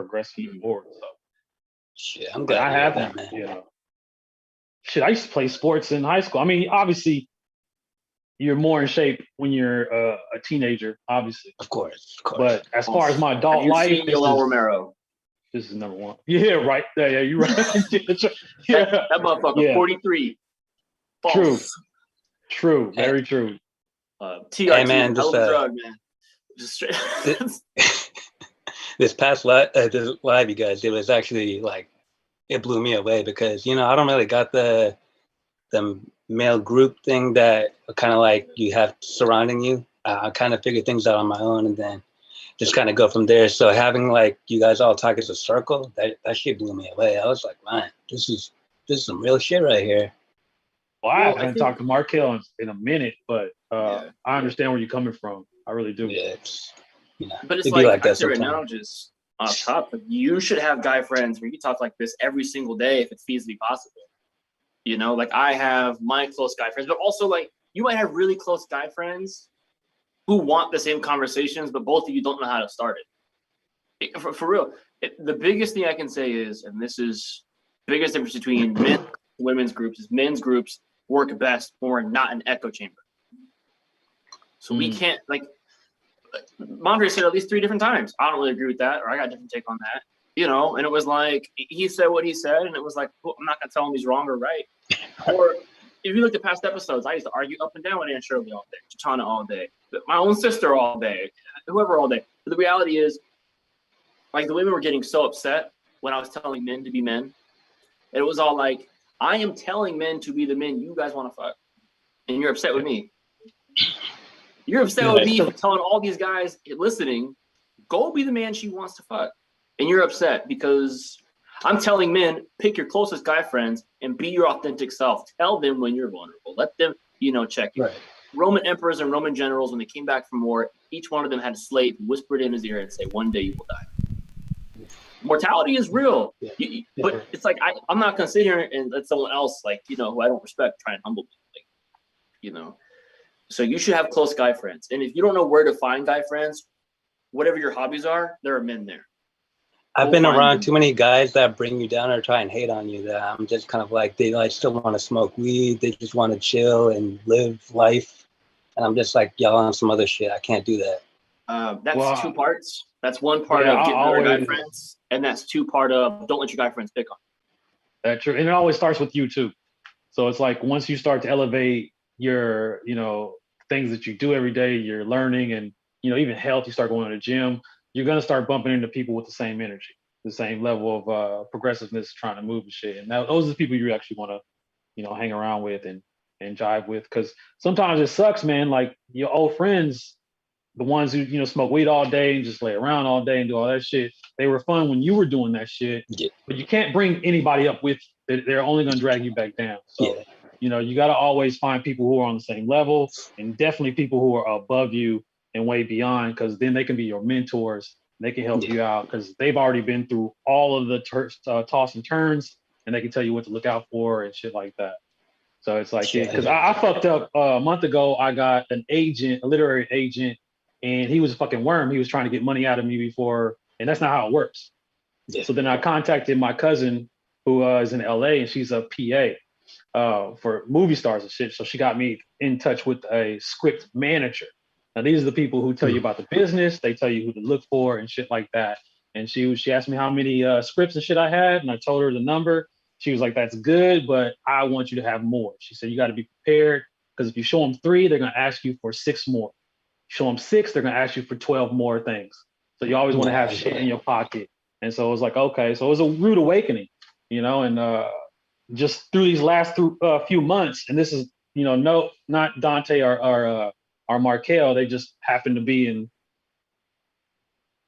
progressing forward. So Shit, I'm but glad I to hear have, that, man. you know, shit. I used to play sports in high school. I mean, obviously, you're more in shape when you're a teenager, obviously. Of course, of course. But as far as my Have adult you life, seen Yoel Romero? this is number one. Yeah, right. Yeah, you're right. yeah, That motherfucker, Yeah. 43. False. True. Very true. TRT, Hey, man, hell of just, a drug, man. Just straight. This past this live you guys did was actually like, it blew me away because, you know, I don't really got the male group thing that kind of like you have surrounding you. I kind of figure things out on my own and then just kind of go from there. So having like you guys all talk as a circle, that shit blew me away. I was like, man, this is some real shit right here. Well, I haven't talked to Markel in a minute, but I understand where you're coming from. I really do. Yeah, it's, you know, but it's it'd be like I that say right sometimes. now, just off top, like, you should have guy friends where you talk like this every single day if it's feasibly possible. You know, like I have my close guy friends, but also like you might have really close guy friends who want the same conversations, but both of you don't know how to start it. For real, the biggest thing I can say is, and this is the biggest difference between men and women's groups, is men's groups work best when we're not an echo chamber. So we can't, like, Mondre said at least 3 different times, I don't really agree with that, or I got a different take on that. You know, and it was like, he said what he said, and it was like, well, I'm not going to tell him he's wrong or right. Or if you look at past episodes, I used to argue up and down with Ann Shirley all day, Chachana all day, my own sister all day, whoever all day. But the reality is, like, the women were getting so upset when I was telling men to be men. It was all like, I am telling men to be the men you guys want to fuck. And you're upset with me. You're upset with me for telling all these guys listening, go be the man she wants to fuck. And you're upset because I'm telling men, pick your closest guy friends and be your authentic self. Tell them when you're vulnerable. Let them, you know, check you. Right. Roman emperors and Roman generals, when they came back from war, each one of them had a slave whisper in his ear and say, one day you will die. Mortality is real. But it's like, I'm not going to sit here and let someone else, like, you know, who I don't respect, try and humble me. Like, you know. So you should have close guy friends. And if you don't know where to find guy friends, whatever your hobbies are, there are men there. I've been around too many guys that bring you down or try and hate on you that I'm just kind of like, they like still want to smoke weed. They just want to chill and live life. And I'm just like, y'all on some other shit. I can't do that. That's 2 parts. That's one part of getting other guy friends. And that's 2 part of don't let your guy friends pick on you. That's true. And it always starts with you too. So it's like once you start to elevate your, you know, things that you do every day, you're learning and, you know, even health, you start going to the gym, you're going to start bumping into people with the same energy, the same level of progressiveness, trying to move and shit. And those are the people you actually want to, you know, hang around with and jive with. Because sometimes it sucks, man. Like your old friends, the ones who, you know, smoke weed all day and just lay around all day and do all that shit, they were fun when you were doing that shit. Yeah. But you can't bring anybody up with you. They're only going to drag you back down. So, you know, you got to always find people who are on the same level and definitely people who are above you and way beyond, because then they can be your mentors. They can help you out because they've already been through all of the toss and turns, and they can tell you what to look out for and shit like that. So it's like, because I fucked up a month ago. I got an agent, a literary agent, and he was a fucking worm. He was trying to get money out of me before, and that's not how it works. Yeah. So then I contacted my cousin who is in LA, and she's a PA for movie stars and shit. So she got me in touch with a script manager. Now, these are the people who tell you about the business. They tell you who to look for and shit like that. And she asked me how many scripts and shit I had, and I told her the number. She was like, that's good, but I want you to have more. She said, you got to be prepared, because if you show them 3, they're going to ask you for 6 more. Show them 6, they're going to ask you for 12 more things. So you always want to have shit in your pocket. And so it was like, okay. So it was a rude awakening, you know, and just through these last few months, and this is, you know, not Dante or Markel, they just happen to be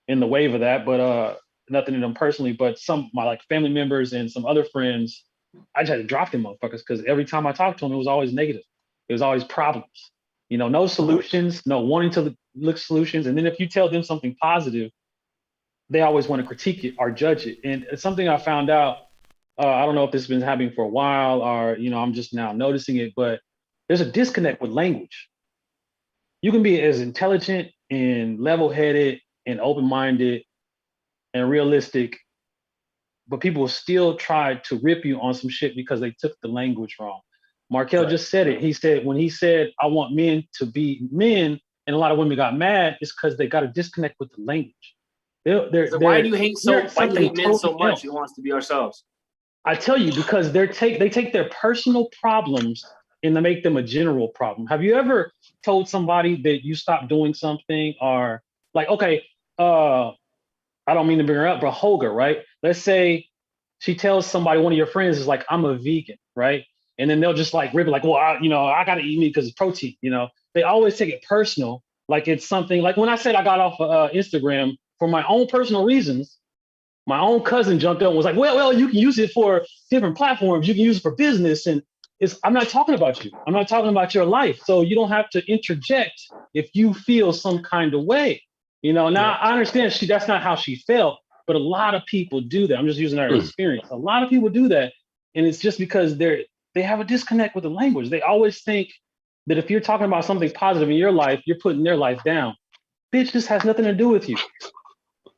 in the wave of that, but nothing to them personally, but some my like family members and some other friends, I just had to drop them motherfuckers because every time I talked to them, it was always negative. It was always problems. You know, no solutions, no wanting to look solutions. And then if you tell them something positive, they always want to critique it or judge it. And it's something I found out, I don't know if this has been happening for a while or, you know, I'm just now noticing it, but there's a disconnect with language. You can be as intelligent and level-headed and open-minded and realistic, but people still try to rip you on some shit because they took the language wrong. Markel just said it. He said, when he said, I want men to be men, and a lot of women got mad, it's because they got a disconnect with the language. So why do you hate why do you hate men so much? Else. You want us to be ourselves. I tell you, because they take their personal problems and they make them a general problem. Have you ever told somebody that you stopped doing something, or like, okay, I don't mean to bring her up, but Holger, right? Let's say she tells somebody, one of your friends is like, I'm a vegan, right? And then they'll just like rip it, like, well, I got to eat meat because it's protein. They always take it personal, like it's something. Like when I said I got off Instagram for my own personal reasons, my own cousin jumped up and was like, well, you can use it for different platforms. You can use it for business. And I'm not talking about you. I'm not talking about your life. So you don't have to interject if you feel some kind of way. Now I understand that's not how she felt, but a lot of people do that. I'm just using her experience. A lot of people do that. And it's just because they have a disconnect with the language. They always think that if you're talking about something positive in your life, you're putting their life down. Bitch, this has nothing to do with you.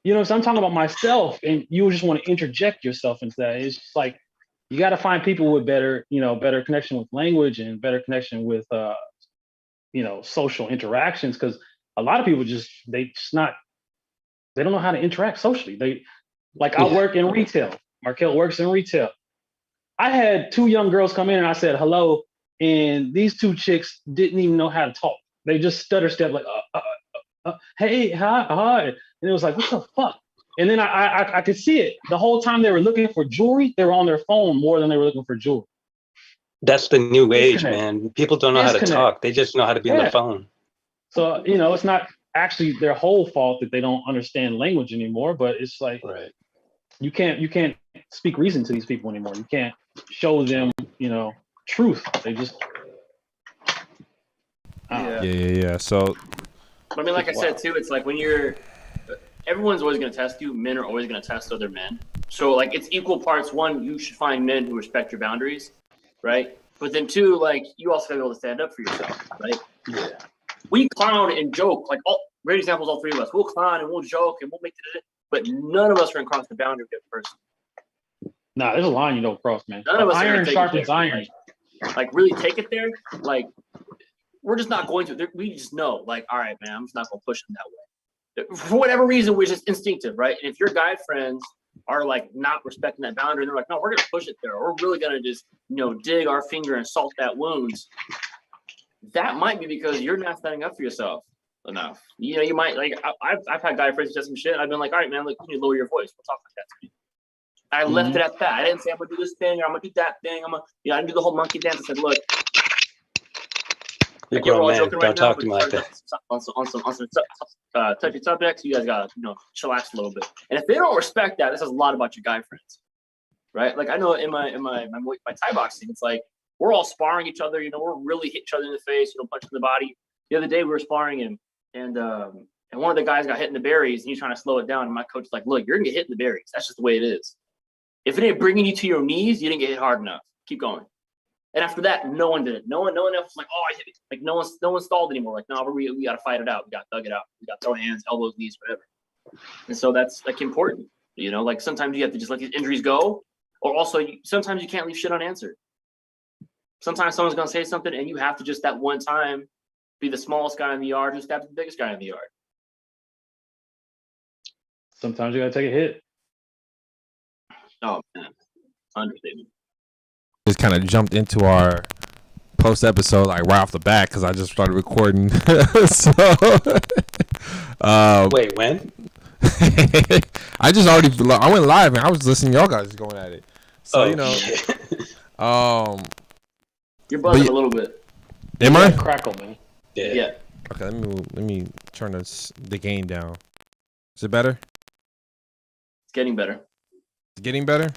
So I'm talking about myself, and you just want to interject yourself into that. It's just like, you got to find people with better connection with language and better connection with, social interactions. Because a lot of people they don't know how to interact socially. I work in retail. Markel works in retail. I had 2 young girls come in and I said, hello. And these 2 chicks didn't even know how to talk. They just stutter step like, hey, hi. And it was like, what the fuck? And then I could see it. The whole time they were looking for jewelry, they were on their phone more than they were looking for jewelry. That's the new age, man. People don't know how to talk. They just know how to be on the phone. So, it's not actually their whole fault that they don't understand language anymore, but it's like, you can't speak reason to these people anymore. You can't show them, truth. They just, Yeah. So, I mean, like I said too, it's like when everyone's always going to test you. Men are always going to test other men. So like it's equal parts. 1, you should find men who respect your boundaries, right? But then 2, like you also have to be able to stand up for yourself, right? Yeah. We clown and joke, like great examples, all 3 of us. We'll clown and we'll joke and we'll make it, but none of us are going to cross the boundary of the other person. Nah, there's a line you don't cross, man. None of us iron sharpens iron. Like really take it there. Like we're just not going to. We just know, like, all right, man, I'm just not going to push them that way. For whatever reason, we're just instinctive, right? And if your guy friends are like not respecting that boundary, they're like, no, we're going to push it there. We're really going to just, dig our finger and salt that wound. That might be because you're not standing up for yourself enough. You might like. I've had guy friends who said some shit. I've been like, all right, man, look, you need to lower your voice. We'll talk like that to me. I left it at that. I didn't say I'm gonna do this thing or I'm gonna do that thing. I didn't do the whole monkey dance. I said, look, you're grown man. Don't talk to me like that. On some touchy subjects, you guys gotta chillax a little bit. And if they don't respect that, this says a lot about your guy friends, right? Like I know in my Thai boxing, it's like we're all sparring each other. We're really hitting each other in the face. Punching the body. The other day we were sparring and one of the guys got hit in the berries and he's trying to slow it down. And my coach is like, look, you're gonna get hit in the berries. That's just the way it is. If it ain't bringing you to your knees, you didn't get hit hard enough. Keep going. And after that, no one did it. No one else was like, oh, I hit it. Like no one stalled anymore. Like, no, we got to fight it out. We got to thug it out. We got to throw hands, elbows, knees, whatever. And so that's like important. Like sometimes you have to just let these injuries go, or also sometimes you can't leave shit unanswered. Sometimes someone's gonna say something, and you have to just that one time be the smallest guy in the yard who stabs the biggest guy in the yard. Sometimes you gotta take a hit. Oh man, understatement. Just kind of jumped into our post episode like right off the bat because I just started recording. So, wait, when? I went live and I was listening to y'all guys going at it. So you're buzzing a little bit. Am I? Crackle, man. Yeah. Okay, let me turn the gain down. Is it better? It's getting better. It's getting better?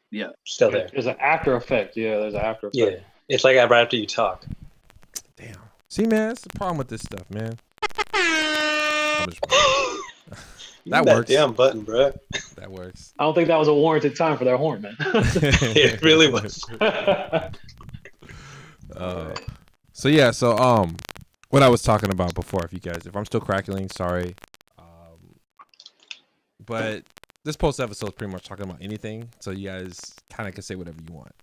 Yeah. Still there. There's an after effect. Yeah, there's an after effect. Yeah. It's like right after you talk. Damn. See, man, that's the problem with this stuff, man. That works. Damn button, bro. That works. I don't think that was a warranted time for that horn, man. It really was. So what I was talking about before, if I'm still crackling, sorry. But this post episode is pretty much talking about anything, so you guys kind of can say whatever you want.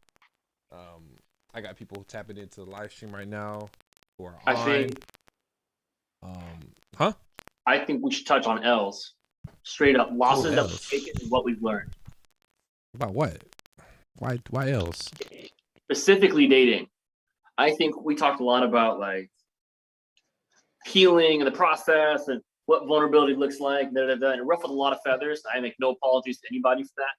I got people tapping into the live stream right now who are on. I think we should touch on L's. Straight up losses that L's. we've taken and what we've learned. About what? Why else? Specifically dating. I think we talked a lot about like healing and the process and what vulnerability looks like, and it ruffled a lot of feathers. I make no apologies to anybody for that.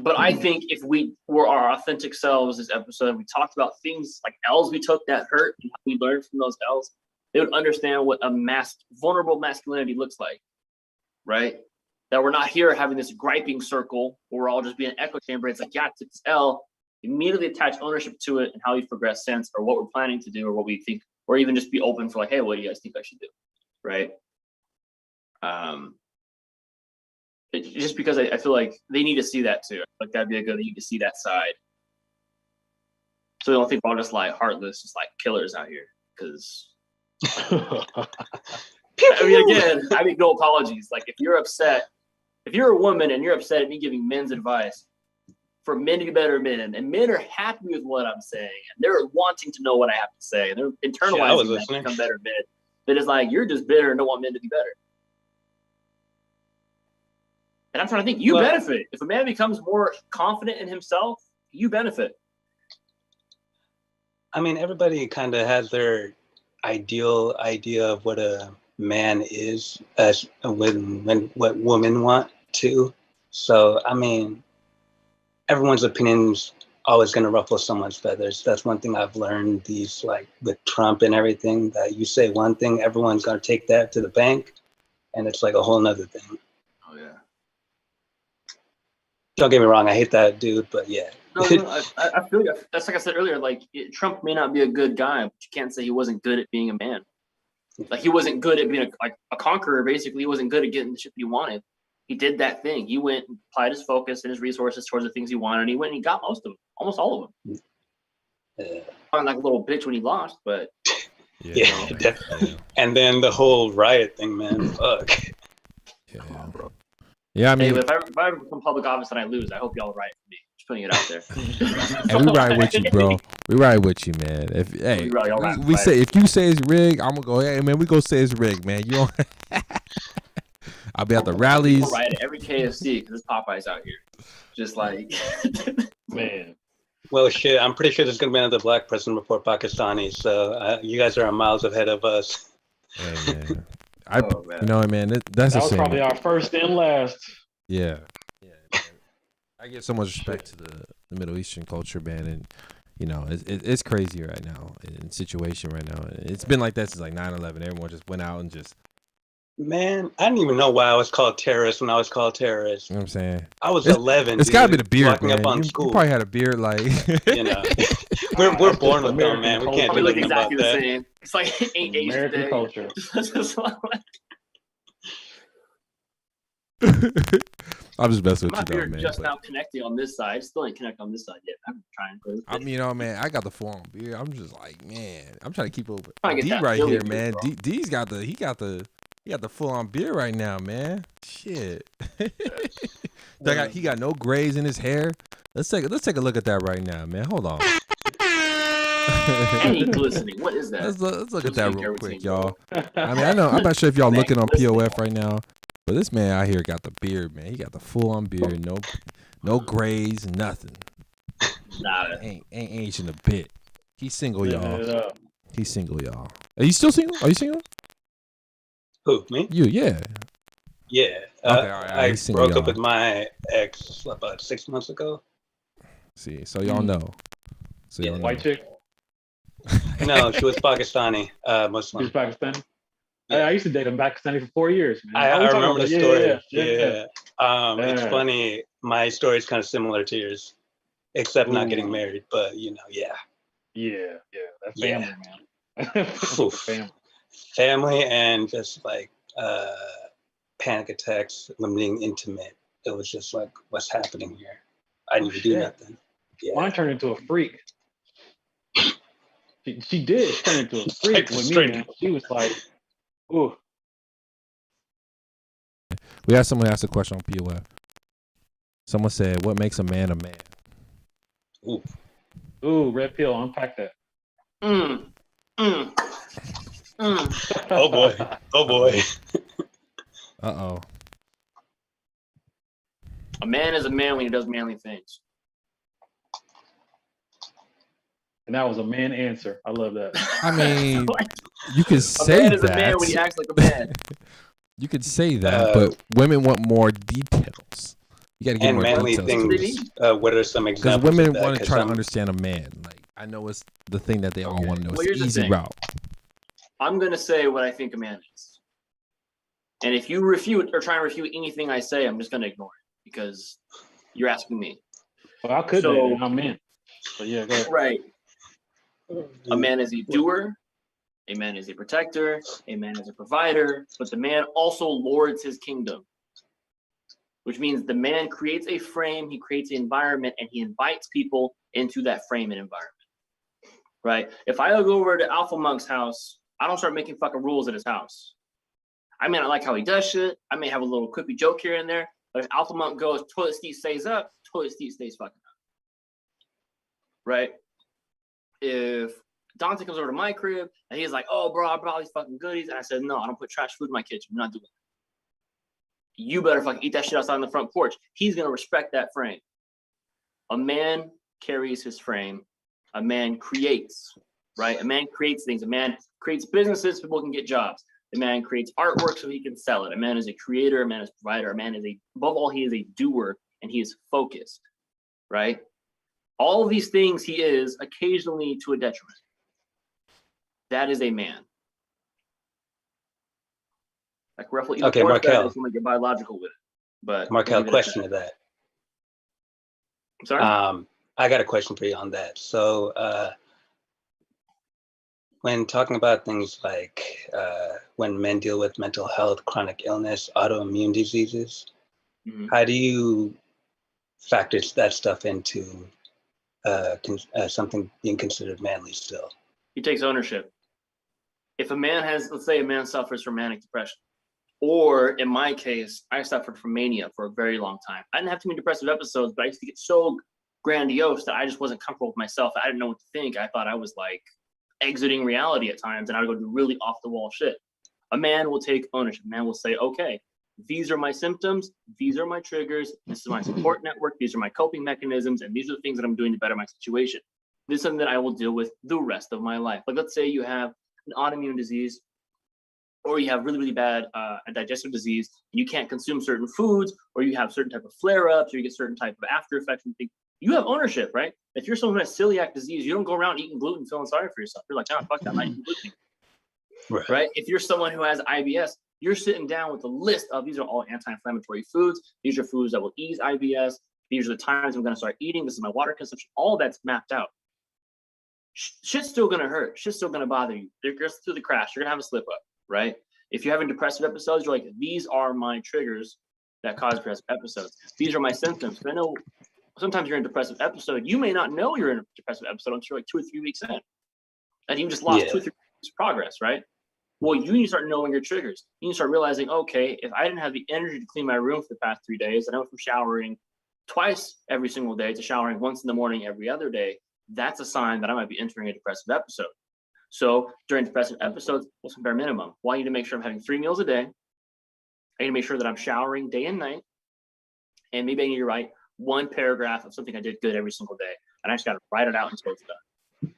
But I think if we were our authentic selves this episode, we talked about things like L's we took that hurt and how we learned from those L's, they would understand what a vulnerable masculinity looks like, right? That we're not here having this griping circle where we're all just being an echo chamber. It's like, yeah, I took this L, immediately attach ownership to it and how we progress since, or what we're planning to do, or what we think, or even just be open for like, hey, what do you guys think I should do, right? Just because I feel like they need to see that too. Like that'd be a good. They need to see that side, so they don't think we're all just like heartless, just like killers out here. Because I mean, again, I make no apologies. Like if you're upset, if you're a woman and you're upset at me giving men's advice for men to be better men, and men are happy with what I'm saying, and they're wanting to know what I have to say, and they're internalizing that to become better men. That is like you're just bitter and don't want men to be better. And I'm trying to think, you benefit. If a man becomes more confident in himself, you benefit. I mean, everybody kind of has their ideal idea of what a man is, as when what women want to. So, I mean, everyone's opinion's always going to ruffle someone's feathers. That's one thing I've learned. These like with Trump and everything, that you say one thing, everyone's going to take that to the bank, and it's like a whole nother thing. Oh yeah. Don't get me wrong, I hate that dude, but yeah. No, I feel like that's like I said earlier. Like Trump may not be a good guy, but you can't say he wasn't good at being a man. Like he wasn't good at being a conqueror. Basically, he wasn't good at getting the shit that he wanted. He did that thing. He went and applied his focus and his resources towards the things he wanted. And he went and he got most of them, almost all of them. Sounded like a little bitch when he lost, but yeah, definitely. And then the whole riot thing, man. Fuck. Yeah. Come on, bro. Yeah, I mean, hey, if I ever become public office and I lose, I hope y'all riot for me. Just putting it out there. and we ride with you, bro. We ride with you, man. If we say if you say it's rigged, I'm gonna go. Hey, man, we gonna say it's rigged, man. You don't. I'll be at the rallies. We'll riot at every KFC because there's Popeyes out here. Just like Man. Well, shit, I'm pretty sure there's gonna be another black president before Pakistani. So you guys are miles ahead of us. Hey, man. You know, man, that's that a was shame. probably our first and last. Yeah. Man. I give so much respect to the Middle Eastern culture, man, and you know, it's crazy right now in situation right now. It's been like that since like 9/11. Everyone just went out and just. Man, I didn't even know why I was called terrorist when I was called terrorist. You know what I'm saying? I was 11. It's got to be the beard, walking man. Up on you school. probably had a beard, like. You know, we're born with them, man. We can't do look nothing exactly about the that. same. It's like ain't Asian American Day. culture. I'm just messing with My you, though, beard man. just but- now connecting on this side. Still ain't connect on this side yet. I'm trying. I mean, you know, man, I got the full on beard. I'm just like, man, I'm trying to keep up. Trying to get D that right Philly here, beard, man. bro. D's got the full on beard right now, man. Shit. He got no grays in his hair. Let's take a look at that right now, man. Hold on. Any glistening. What is that? Let's look at that real Skincare quick, routine, y'all. bro. I mean, I'm not sure if y'all Man, looking on listening. POF right now, but this man out here got the beard, man. He got the full on beard, no grays, nothing. Nada. Ain't Asian a bit. He's single, y'all. Living it up. He's single, y'all. Are you still single? Are you single? Who, me? You, yeah. Yeah. Okay, all right, I he's single, broke up y'all. with my ex about 6 months ago. See, so y'all know. So y'all know. White chick. No, she was Pakistani, She Muslim. was Pakistani. Yeah. I used to date him Pakistani for 4 years, man. I we talking remember about the that. story. Yeah. It's Yeah. funny. My story is kind of similar to yours, except not getting Ooh. married. But you know, yeah, Yeah. That's Yeah. family, man. Oof. Family. family and just like panic attacks, limiting intimate. It was just like, what's happening here? I didn't even do shit. nothing. Yeah. Mine turned into a freak. She did turn into a freak with me, Straight. man. She was like, ooh. We have someone ask a question on POF. Someone said, "What makes a man a man?" Ooh. Ooh, red pill. Unpack that. Mm, mm, Oh boy. Oh boy. Uh-oh. A man is a man when he does manly things. And that was a man answer. I love that. I mean, you could a say man is a man when he that. acts like a man. You could say that, but women want more details. You got to get And more manly details. to things. it. What are some Because examples? women of that? want to 'Cause try to some- understand a man. Like, I know it's the thing that they all Okay. want to know. Well, It's here's the the easy thing. route. I'm gonna say what I think a man is. And if you refute or try and refute anything I say, I'm just gonna ignore it because you're asking me. Well, I could So- date it. I'm in. But yeah, go ahead. Right. A man is a doer, a man is a protector, a man is a provider, but the man also lords his kingdom. Which means the man creates a frame, he creates an environment, and he invites people into that frame and environment. Right? If I go over to Alpha Monk's house, I don't start making fucking rules at his house. I may not like how he does shit. I may have a little quippy joke here and there. But if Alpha Monk goes, toilet seat stays up, toilet seat stays fucking up. Right? If Dante comes over to my crib and he's like, oh, bro, I brought all these fucking goodies. And I said, no, I don't put trash food in my kitchen. We're not doing that. You better fucking eat that shit outside on the front porch. He's going to respect that frame. A man carries his frame. A man creates, right? A man creates things. A man creates businesses so people can get jobs. A man creates artwork so he can sell it. A man is a creator. A man is a provider. A man is above all, he is a doer and he is focused, right? All of these things he is occasionally to a detriment. That is a man. Like roughly, Okay, Markel. If you want to get biological with it, but Markel, we'll leave it at question that. to that. I'm sorry. I got a question for you on that. So, when talking about things like when men deal with mental health, chronic illness, autoimmune diseases, Mhm. how do you factor that stuff into something being considered manly still? He takes ownership. If a man has, let's say a man suffers from manic depression, or in my case, I suffered from mania for a very long time. I didn't have too many depressive episodes, but I used to get so grandiose that I just wasn't comfortable with myself. I didn't know what to think. I thought I was like exiting reality at times, and I would go do really off the wall shit. A man will take ownership. A man will say, okay, these are my symptoms. These are my triggers. This is my support network. These are my coping mechanisms. And these are the things that I'm doing to better my situation. This is something that I will deal with the rest of my life. Like, let's say you have an autoimmune disease, or you have really, really bad a digestive disease, and you can't consume certain foods, or you have certain type of flare-ups, or you get certain type of after effects and things. You have ownership, right? If you're someone who has celiac disease, you don't go around eating gluten, feeling sorry for yourself. You're like, nah, fuck that, I'm not eating gluten. Right? If you're someone who has IBS, you're sitting down with a list of these are all anti-inflammatory foods. These are foods that will ease IBS. These are the times I'm going to start eating. This is my water consumption. All that's mapped out. Shit's still going to hurt. Shit's still going to bother you. You're going through the crash. You're going to have a slip up, right? If you're having depressive episodes, you're like, these are my triggers that cause depressive episodes. These are my symptoms. I know sometimes you're in a depressive episode. You may not know you're in a depressive episode until like 2 or 3 weeks in. And you just lost 2 or 3 weeks of progress, right? Well, you need to start knowing your triggers. You need to start realizing, okay, if I didn't have the energy to clean my room for the past 3 days, and I went from showering twice every single day to showering once in the morning every other day, that's a sign that I might be entering a depressive episode. So during depressive episodes, what's the bare minimum? Well, I need to make sure I'm having 3 meals a day. I need to make sure that I'm showering day and night. And maybe I need to write 1 paragraph of something I did good every single day. And I just got to write it out until it's done.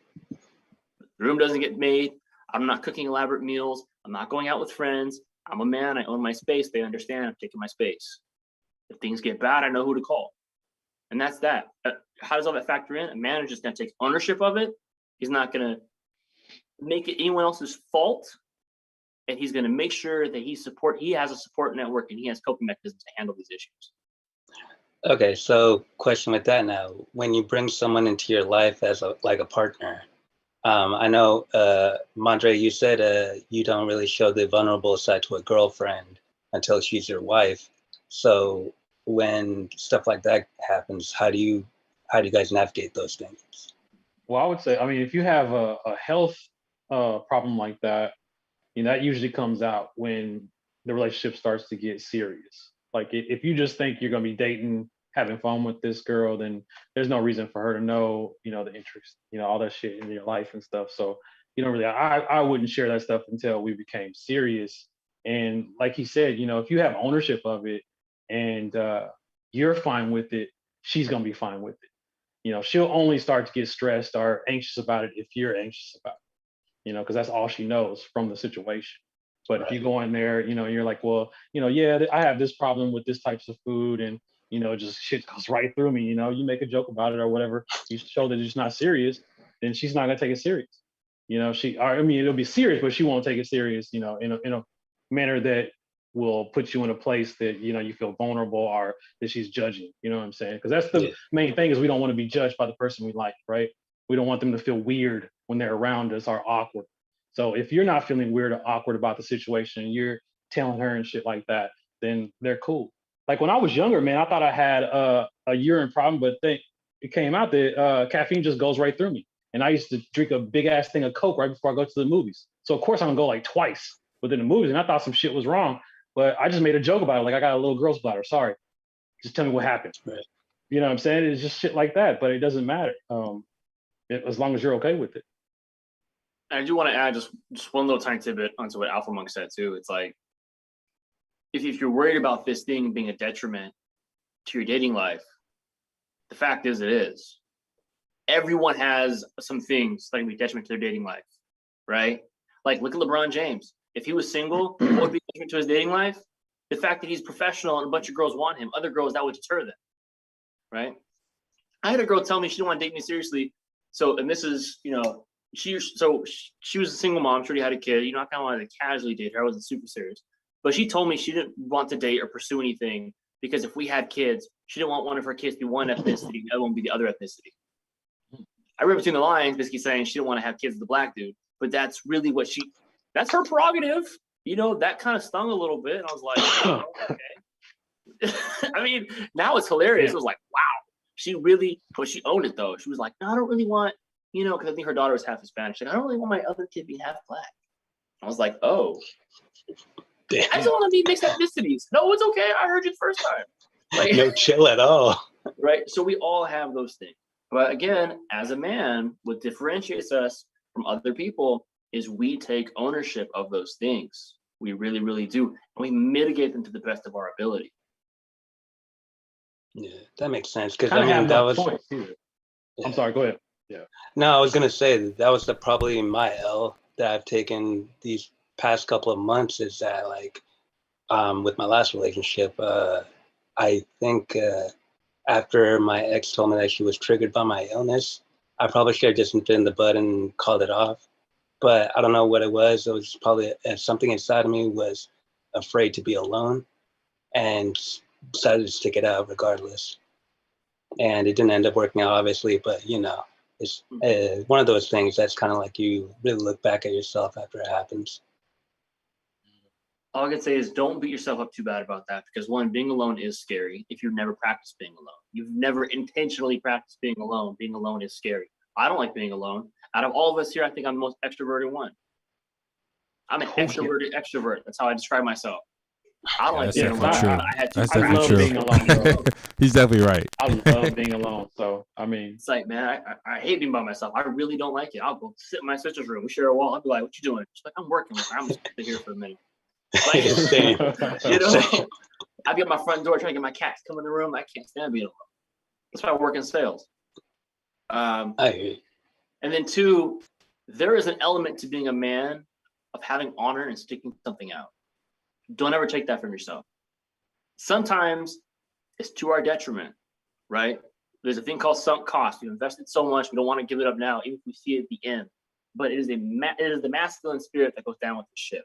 The room doesn't get made. I'm not cooking elaborate meals. I'm not going out with friends. I'm a man. I own my space. They understand I'm taking my space. If things get bad, I know who to call. And that's that. How does all that factor in? A man is just going to take ownership of it. He's not going to make it anyone else's fault. And he's going to make sure that he has a support network and he has coping mechanisms to handle these issues. Okay, so question with that now. When you bring someone into your life as a partner, I know, Mondre, you said you don't really show the vulnerable side to a girlfriend until she's your wife. So when stuff like that happens, how do you guys navigate those things? Well, I would say, I mean, if you have a health problem like that, that usually comes out when the relationship starts to get serious. Like if you just think you're gonna be dating, having fun with this girl, then there's no reason for her to know, the interest, all that shit in your life and stuff. So you don't really, I wouldn't share that stuff until we became serious. And like he said, if you have ownership of it and you're fine with it, she's gonna be fine with it. She'll only start to get stressed or anxious about it if you're anxious about it, because that's all she knows from the situation. But if you go in there, you're like, well, yeah, I have this problem with this types of food, and just shit goes right through me. You make a joke about it or whatever. You show that it's not serious, then she's not gonna take it serious. It'll be serious, but she won't take it serious. In a manner that will put you in a place that you feel vulnerable or that she's judging. You know what I'm saying? Because that's the main thing is we don't want to be judged by the person we like, right? We don't want them to feel weird when they're around us or awkward. So if you're not feeling weird or awkward about the situation, you're telling her and shit like that, then they're cool. Like when I was younger, man, I thought I had a urine problem, but it came out that caffeine just goes right through me. And I used to drink a big ass thing of Coke right before I go to the movies. So of course I'm gonna go like twice within the movies, and I thought some shit was wrong, but I just made a joke about it. Like I got a little girl's bladder. Sorry, just tell me what happened. Right. You know what I'm saying? It's just shit like that, but it doesn't matter as long as you're okay with it. I do want to add just one little tiny tidbit onto what Alpha Monk said too. It's like if you're worried about this thing being a detriment to your dating life, the fact is it is. Everyone has some things that can be detriment to their dating life, right? Like look at LeBron James. If he was single, what would be detriment to his dating life? The fact that he's professional and a bunch of girls want him. Other girls, that would deter them, right? I had a girl tell me she didn't want to date me seriously. So, and this is, she was a single mom. She already had a kid. I kind of wanted to casually date her. I wasn't super serious. But she told me she didn't want to date or pursue anything because if we had kids, she didn't want one of her kids to be one ethnicity and the other one be the other ethnicity. I read between the lines, basically saying she didn't want to have kids with a black dude. But that's really that's her prerogative. That kind of stung a little bit. And I was like, oh, okay. I mean, now it's hilarious. It was like, wow. She owned it though. She was like, no, I don't really want, because I think her daughter was half Hispanic. She's like, I don't really want my other kid being half black. I was like, oh. Damn. I just want to be mixed ethnicities. No, it's okay. I heard you the first time. Like, no chill at all. Right. So we all have those things. But again, as a man, what differentiates us from other people is we take ownership of those things. We really, really do. And we mitigate them to the best of our ability. Yeah, that makes sense. Because that was. Yeah. I'm sorry. Go ahead. Yeah. No, I was gonna say that was probably my L that I've taken these past couple of months. Is that with my last relationship, I think after my ex told me that she was triggered by my illness, I probably should have just nipped it in the bud and called it off. But I don't know what it was. It was probably something inside of me was afraid to be alone, and decided to stick it out regardless. And it didn't end up working out, obviously, but it's one of those things that's kind of like you really look back at yourself after it happens. All I can say is don't beat yourself up too bad about that, because one, being alone is scary if you've never practiced being alone. You've never intentionally practiced being alone. Being alone is scary. I don't like being alone. Out of all of us here, I think I'm the most extroverted one. I'm an extroverted extrovert. That's how I describe myself. I don't like being alone. I love being alone, bro. He's definitely right. I love being alone. So, I mean. It's like, man, I hate being by myself. I really don't like it. I'll go sit in my sister's room. We share a wall. I'll be like, what you doing? She's like, I'm working. I'm just here for a minute. Like, Same. I'd be at my front door trying to get my cats to come in the room. I can't stand being alone. That's why I work in sales. I hear you. And then two, there is an element to being a man of having honor and sticking something out. Don't ever take that from yourself. Sometimes it's to our detriment, right? There's a thing called sunk cost. You invested so much, we don't want to give it up now, even if we see it at the end. But it is the masculine spirit that goes down with the ship.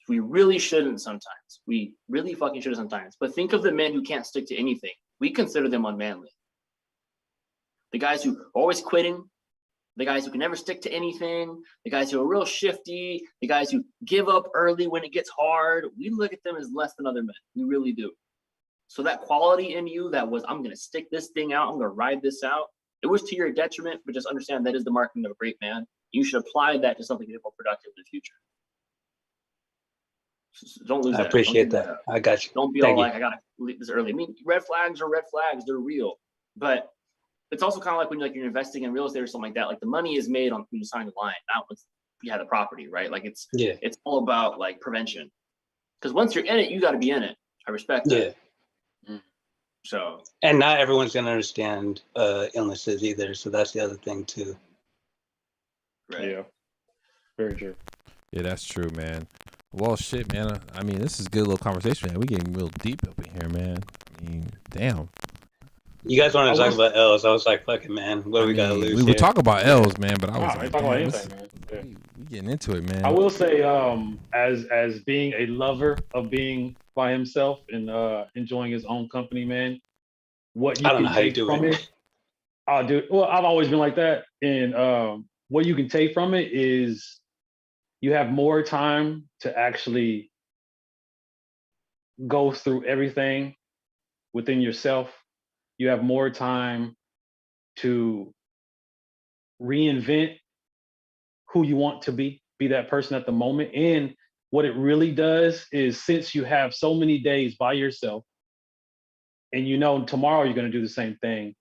We really shouldn't sometimes. We really fucking should sometimes. But think of the men who can't stick to anything. We consider them unmanly. The guys who are always quitting, the guys who can never stick to anything, the guys who are real shifty, the guys who give up early when it gets hard, we look at them as less than other men. We really do. So that quality in you that was, I'm going to stick this thing out, I'm going to ride this out, it was to your detriment, but just understand that is the marking of a great man. You should apply that to something more productive in the future. Don't lose I that. appreciate Don't that. I got you. Don't be Thank all you. like, I gotta leave this early. I mean, red flags are red flags. They're real. But it's also kind of like when you're investing in real estate or something like that. Like the money is made on when you sign the line, not once you have the property, right? Like it's all about like prevention. Because once you're in it, you got to be in it. I respect that. So. And not everyone's gonna understand illnesses either. So that's the other thing too. Right. Yeah. Very true. Yeah, that's true, man. Well, shit, man. I mean, this is a good little conversation, man. We getting real deep up in here, man. I mean, damn. You guys wanted to talk about L's. I was like, fuck it, man. What do we gotta lose? We would talk about L's, man, but I was like, talk about damn, anything, man. Yeah. we getting into it, man. I will say, as being a lover of being by himself and enjoying his own company, man, what you I don't know can how you take do from it. it. Oh, dude. Well, I've always been like that, and what you can take from it is you have more time to actually go through everything within yourself. You have more time to reinvent who you want to be that person at the moment. And what it really does is, since you have so many days by yourself and you know tomorrow you're going to do the same thing,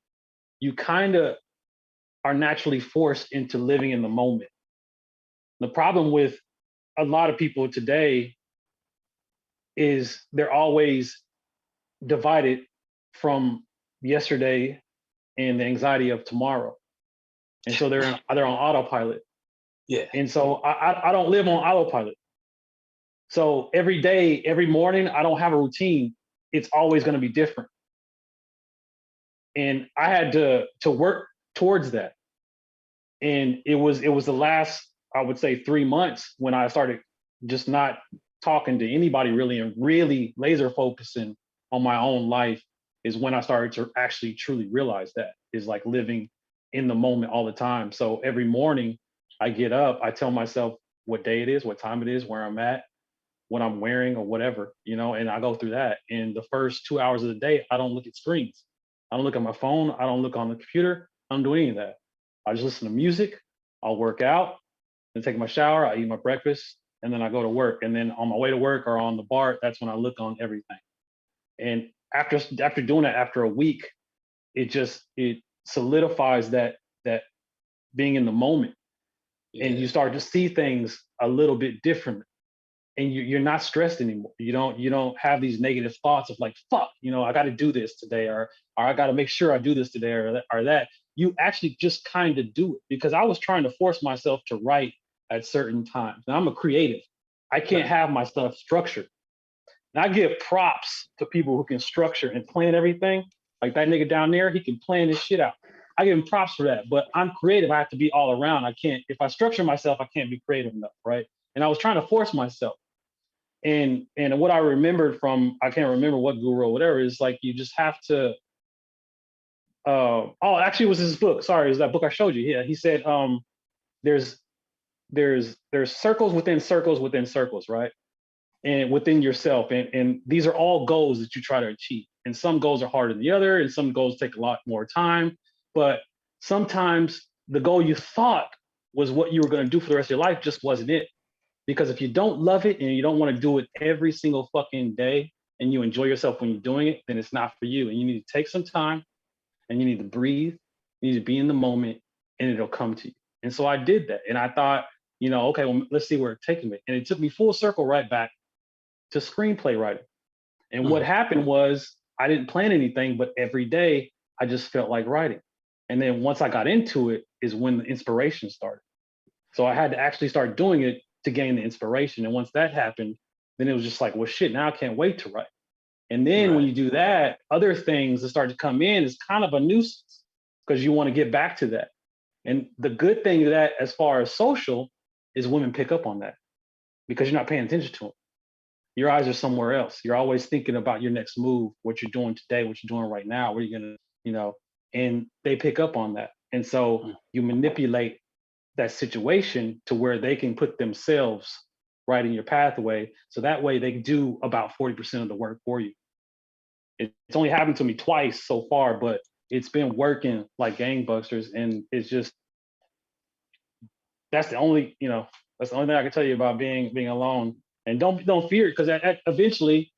you kind of are naturally forced into living in the moment. The problem with a lot of people today is they're always divided from yesterday and the anxiety of tomorrow. And so they're on autopilot. Yeah. And so I don't live on autopilot. So every day, every morning, I don't have a routine. It's always going to be different. And I had to work towards that. And it was the last, I would say, 3 months when I started just not talking to anybody really and really laser focusing on my own life, is when I started to actually truly realize that is like living in the moment all the time. So every morning I get up, I tell myself what day it is, what time it is, where I'm at, what I'm wearing or whatever, and I go through that. And the first 2 hours of the day, I don't look at screens. I don't look at my phone. I don't look on the computer. I don't do any of that. I just listen to music. I'll work out and take my shower. I eat my breakfast and then I go to work. And then on my way to work or on the BART, that's when I look on everything. And after doing that, after a week, it solidifies that being in the moment, and you start to see things a little bit different, and you're not stressed anymore. You don't have these negative thoughts of like, fuck, I got to do this today, or I got to make sure I do this today, or that. You actually just kind of do it, because I was trying to force myself to write at certain times. Now I'm a creative. I can't have my stuff structured. And I give props to people who can structure and plan everything. Like that nigga down there, he can plan his shit out. I give him props for that. But I'm creative. I have to be all around. I can't, if I structure myself, I can't be creative enough, right? And I was trying to force myself. And what I remembered from, I can't remember what guru or whatever, is like you just have to, actually it was his book. Sorry, it was that book I showed you. Yeah, he said there's circles within circles within circles, right? And within yourself. And these are all goals that you try to achieve. And some goals are harder than the other, and some goals take a lot more time. But sometimes the goal you thought was what you were going to do for the rest of your life just wasn't it. Because if you don't love it and you don't want to do it every single fucking day and you enjoy yourself when you're doing it, then it's not for you. And you need to take some time and you need to breathe. You need to be in the moment and it'll come to you. And so I did that. And I thought, okay, well, let's see where it's taking me. And it took me full circle right back to screenplay writing. And what happened was I didn't plan anything, but every day I just felt like writing. And then once I got into it is when the inspiration started. So I had to actually start doing it to gain the inspiration. And once that happened, then it was just like, well, shit, now I can't wait to write. And then when you do that, other things that start to come in is kind of a nuisance because you want to get back to that. And the good thing of that, as far as social, is women pick up on that because you're not paying attention to them. Your eyes are somewhere else. You're always thinking about your next move, what you're doing today, what you're doing right now, what you're going to, and they pick up on that. And so you manipulate that situation to where they can put themselves right in your pathway. So that way they do about 40% of the work for you. It's only happened to me twice so far, but it's been working like gangbusters. And it's just, that's the only thing I can tell you about being alone And don't fear it, because eventually,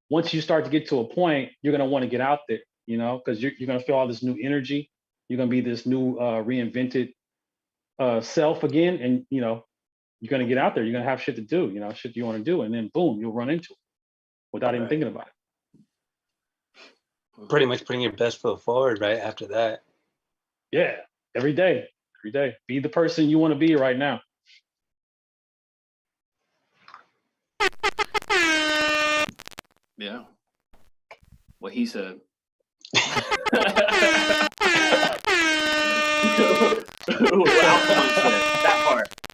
once you start to get to a point, you're gonna want to get out there, because you're gonna feel all this new energy. You're gonna be this new reinvented self again, and you're gonna get out there. You're gonna have shit to do, shit you want to do, and then boom, you'll run into it without even thinking about it. Pretty much putting your best foot forward right after that. Yeah, every day. Be the person you want to be right now. Yeah. What he said.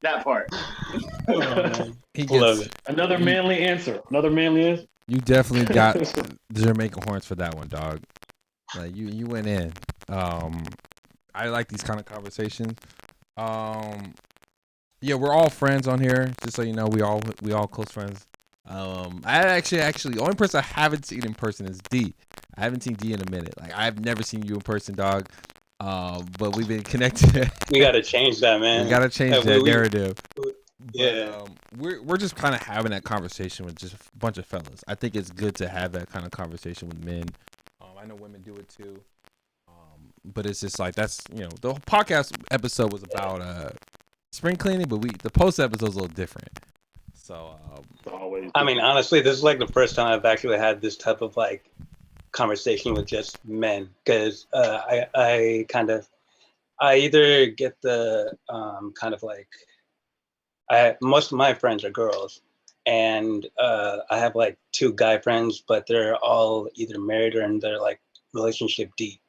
That part. He Love gets it. Another manly answer. you definitely got the Jamaican horns for that one, dog. Like you went in. I like these kind of conversations. Yeah, we're all friends on here. Just so you know, we all close friends. I actually the only person I haven't seen in person is D. I haven't seen D in a minute. Like I've never seen you in person, dog. But we've been connected. We gotta change that, man. We gotta change that narrative. Yeah. But, we're just kind of having that conversation with just a bunch of fellas. I think it's good to have that kind of conversation with men. I know women do it too. But it's just like the podcast episode was about spring cleaning, but the post episode is a little different. So I mean, honestly, this is like the first time I've actually had this type of like conversation with just men, because I either get the kind of like most of my friends are girls, and I have like 2 guy friends, but they're all either married or in their like relationship deep.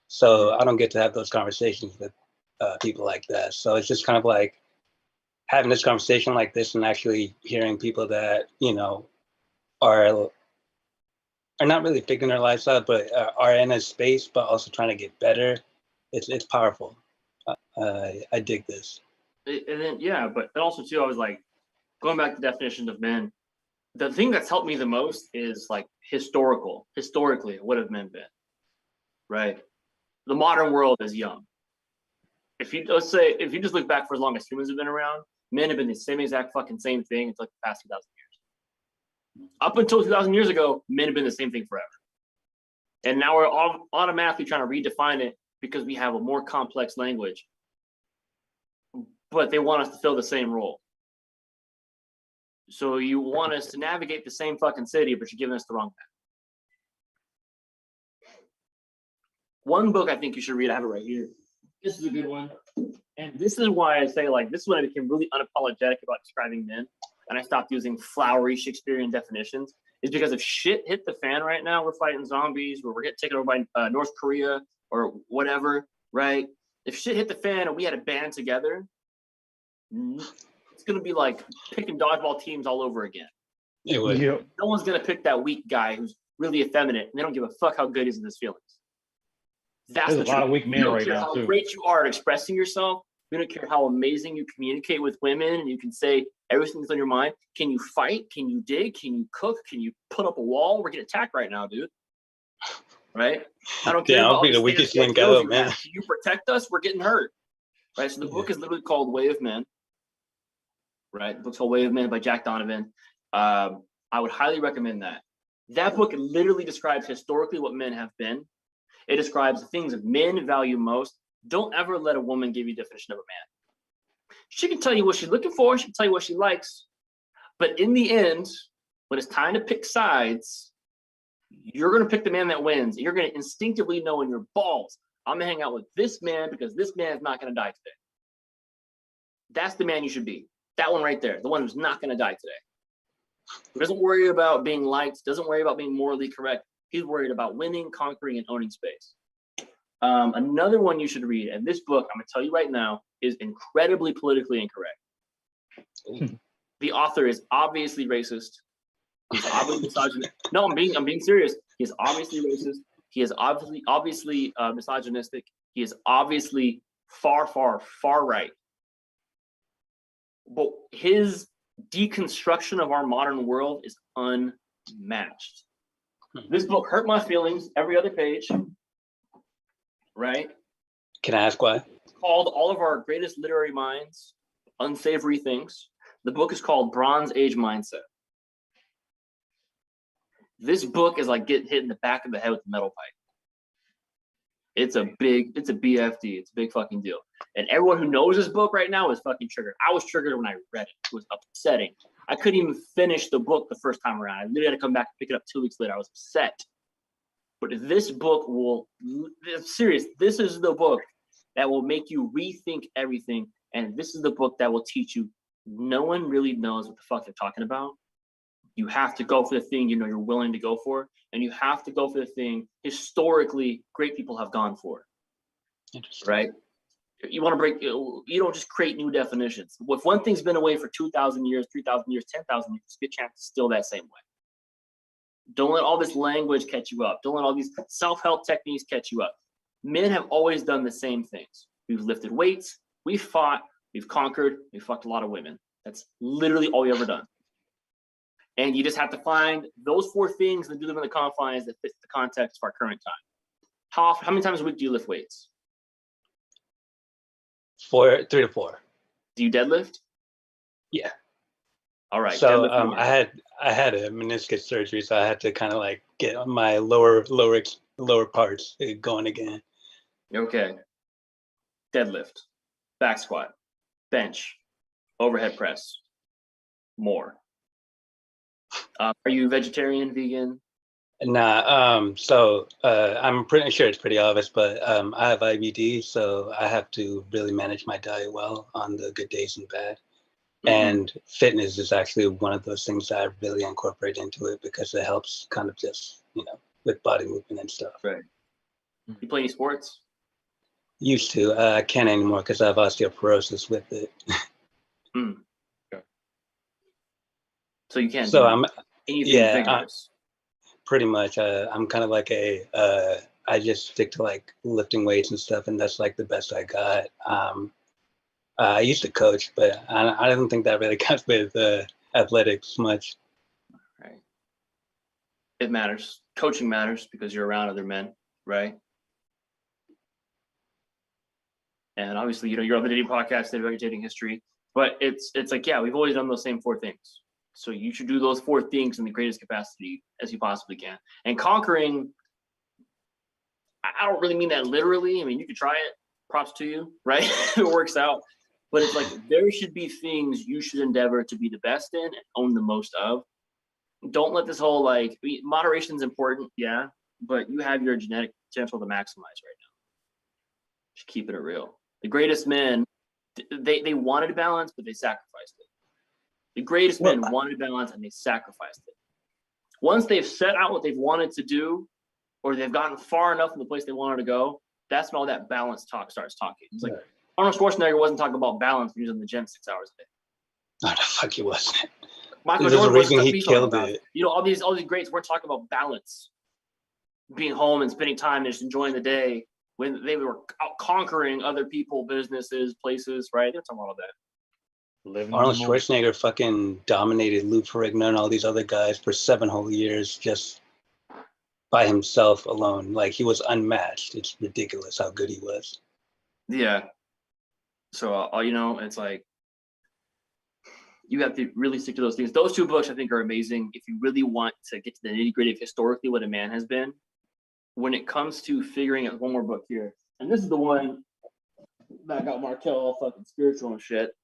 So I don't get to have those conversations with people like that. So it's just kind of like having this conversation like this and actually hearing people that, are not really figuring their lives out, but are in a space, but also trying to get better. It's powerful. I dig this. And then, but also too, I was like, going back to the definition of men, the thing that's helped me the most is like historically, what have men been, right? The modern world is young. If you just look back for as long as humans have been around, men have been the same exact fucking same thing until like the past 2,000 years. Up until 2,000 years ago, men have been the same thing forever. And now we're all automatically trying to redefine it because we have a more complex language. But they want us to fill the same role. So you want us to navigate the same fucking city, but you're giving us the wrong path. One book I think you should read, I have it right here. This is a good one. And this is why I say, like, this is when I became really unapologetic about describing men. And I stopped using flowery Shakespearean definitions. Is because if shit hit the fan right now, we're fighting zombies, or we're getting taken over by North Korea or whatever, right? If shit hit the fan and we had a band together, it's going to be like picking dodgeball teams all over again. It would. Yeah. No one's going to pick that weak guy who's really effeminate, and they don't give a fuck how good he is in his feelings. That's There's a lot of weak men right now, how too. great you are at expressing yourself. We don't care how amazing you communicate with women and you can say everything that's on your mind. Can you fight? Can you dig? Can you cook? Can you put up a wall? We're getting attacked right now, dude. Right? I don't care. Yeah, about I'll be all the the weakest stand-up link skills out, you man. have. Can you protect us? We're getting hurt. Right? So the book is literally called Way of Men. Right? The book's called Way of Men by Jack Donovan. I would highly recommend that. That book literally describes historically what men have been. It describes the things that men value most. Don't ever let a woman give you a definition of a man. She can tell you what she's looking for. She can tell you what she likes. But in the end, when it's time to pick sides, you're going to pick the man that wins. You're going to instinctively know in your balls, I'm going to hang out with this man because this man is not going to die today. That's the man you should be. That one right there, the one who's not going to die today. Who doesn't worry about being liked, doesn't worry about being morally correct. He's worried about winning, conquering, and owning space. Another one you should read, and this book, I'm going to tell you right now, is incredibly politically incorrect. The author is obviously racist. He's obviously misogynistic. No, I'm being serious. He is obviously racist. He is obviously misogynistic. He is obviously far right. But his deconstruction of our modern world is unmatched. This book hurt my feelings every other page, right? Can I ask why? It's called All of Our Greatest Literary Minds, Unsavory Things. The book is called Bronze Age Mindset. This book is like getting hit in the back of the head with a metal pipe. It's a BFD. It's a big fucking deal. And everyone who knows this book right now is fucking triggered. I was triggered when I read it. It was upsetting. I couldn't even finish the book the first time around. I literally had to come back and pick it up 2 weeks later. I was upset. But this book I'm serious, this is the book that will make you rethink everything. And this is the book that will teach you no one really knows what the fuck they're talking about. You have to go for the thing you know you're willing to go for, and you have to go for the thing historically great people have gone for. Interesting. Right? You want to break, you don't just create new definitions. If one thing's been away for 2,000 years, 3,000 years, 10,000 years, get a chance to still that same way. Don't let all this language catch you up. Don't let all these self-help techniques catch you up. Men have always done the same things. We've lifted weights, we've fought, we've conquered, we've fucked a lot of women. That's literally all we've ever done. And you just have to find those 4 things and do them in the confines that fit the context of our current time. How many times a week do you lift weights? 3 to 4. Do you deadlift? Yeah. All right. So I had a meniscus surgery, so I had to kind of like get my lower parts going again. Okay. Deadlift, back squat, bench, overhead press, more. Are you vegetarian, vegan? Nah. So I'm pretty sure it's pretty obvious, but I have IBD, so I have to really manage my diet well on the good days and bad. And fitness is actually one of those things that I really incorporate into it because it helps kind of just, with body movement and stuff. Right. You play any sports? Used to. I can't anymore because I have osteoporosis with it. Okay. So you can't So do anything vigorous. Pretty much. I'm kind of like I just stick to like lifting weights and stuff, and that's like the best I got. I used to coach, but I don't think that really counts with athletics much. Right. It matters. Coaching matters because you're around other men, right? And obviously, you're on the dating podcast, about your dating history, but it's like, yeah, we've always done those same 4 things. So you should do those 4 things in the greatest capacity as you possibly can. And conquering, I don't really mean that literally. I mean, you could try it. Props to you, right? It works out. But it's like there should be things you should endeavor to be the best in and own the most of. Don't let this whole moderation is important, yeah, but you have your genetic potential to maximize right now. Just keeping it real. The greatest men, they wanted balance, but they sacrificed it. The greatest men wanted balance and they sacrificed it. Once they've set out what they've wanted to do, or they've gotten far enough from the place they wanted to go, that's when all that balance talk starts talking. It's like Arnold Schwarzenegger wasn't talking about balance when he was in the gym 6 hours a day. No, the fuck he wasn't. Michael There's a Jordan reason wasn't he killed it. All these greats weren't talking about balance. Being home and spending time and just enjoying the day when they were out conquering other people, businesses, places, right? They were talking about all that. Arnold Schwarzenegger fucking dominated Lou Ferrigno and all these other guys for 7 whole years just by himself alone. Like, he was unmatched. It's ridiculous how good he was. Yeah. So, it's like you have to really stick to those things. Those 2 books, I think, are amazing. If you really want to get to the nitty-gritty of historically what a man has been, when it comes to figuring out, one more book here. And this is the one that got Markel all fucking spiritual and shit.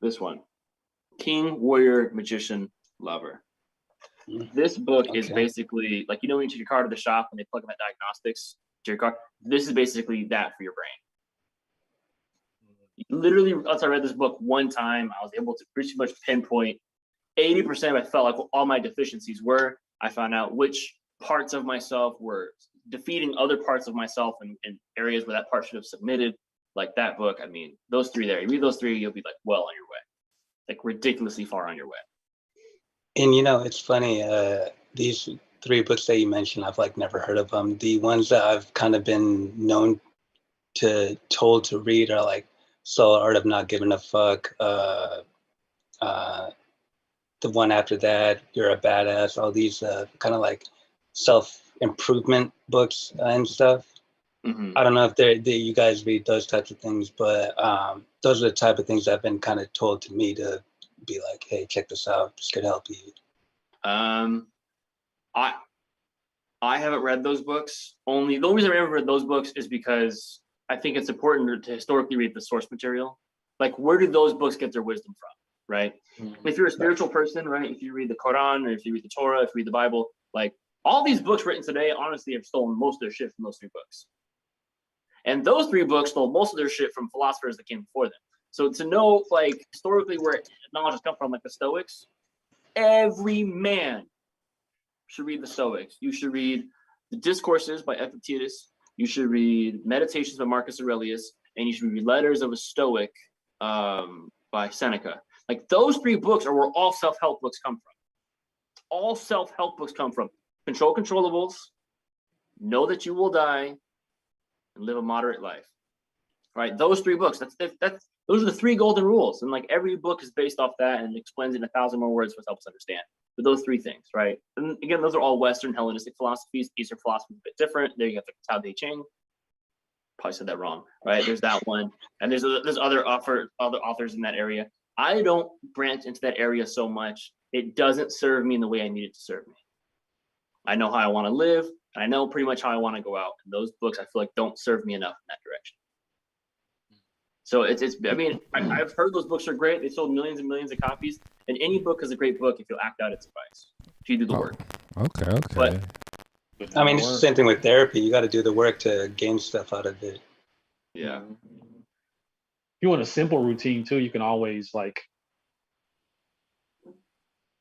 This one. King, Warrior, Magician, Lover. This book is basically like, when you take your car to the shop and they plug in that diagnostics to your car, this is basically that for your brain. Literally, once I read this book one time, I was able to pretty much pinpoint 80% I felt like all my deficiencies were. I found out which parts of myself were defeating other parts of myself in areas where that part should have submitted. Like that book, I mean, those 3 there. You read those 3, you'll be like well on your way. Like ridiculously far on your way. And it's funny, these 3 books that you mentioned, I've like never heard of them. The ones that I've kind of been told to read are like Soul Art of Not Giving a Fuck. The one after that, You're a Badass. All these kind of like self-improvement books and stuff. Mm-hmm. I don't know if you guys read those types of things, but those are the type of things that have been kind of told to me to be like, hey, check this out. This could help you. I haven't read those books. The only reason I ever read those books is because I think it's important to historically read the source material. Like, where did those books get their wisdom from, right? Mm-hmm. If you're a spiritual person, right, if you read the Quran, or if you read the Torah, if you read the Bible, like, all these books written today, honestly, have stolen most of their shit from those 3 books. And those 3 books stole most of their shit from philosophers that came before them. So to know, like, historically where knowledge has come from, like the Stoics, every man should read the Stoics. You should read the Discourses by Epictetus. You should read Meditations by Marcus Aurelius, and you should read Letters of a Stoic by Seneca. Like, those 3 books are where all self-help books come from. All self-help books come from. Control controllables, know that you will die, and live a moderate life. Right? Those 3 books. Those are the 3 golden rules, and like every book is based off that and explains it in 1,000 more words, which helps us understand. But those 3 things, right? And again, those are all Western Hellenistic philosophies. Eastern philosophy is a bit different. There you have the Tao Te Ching. Probably said that wrong, right? There's that one, and there's other authors in that area. I don't branch into that area so much. It doesn't serve me in the way I need it to serve me. I know how I want to live, and I know pretty much how I want to go out. And those books, I feel like, don't serve me enough in that direction. So I've heard those books are great. They sold millions and millions of copies. And any book is a great book if you'll act out its advice, if you do the work. Okay. But, I mean, it's the same thing with therapy. You got to do the work to gain stuff out of it. Yeah. If you want a simple routine too, you can always like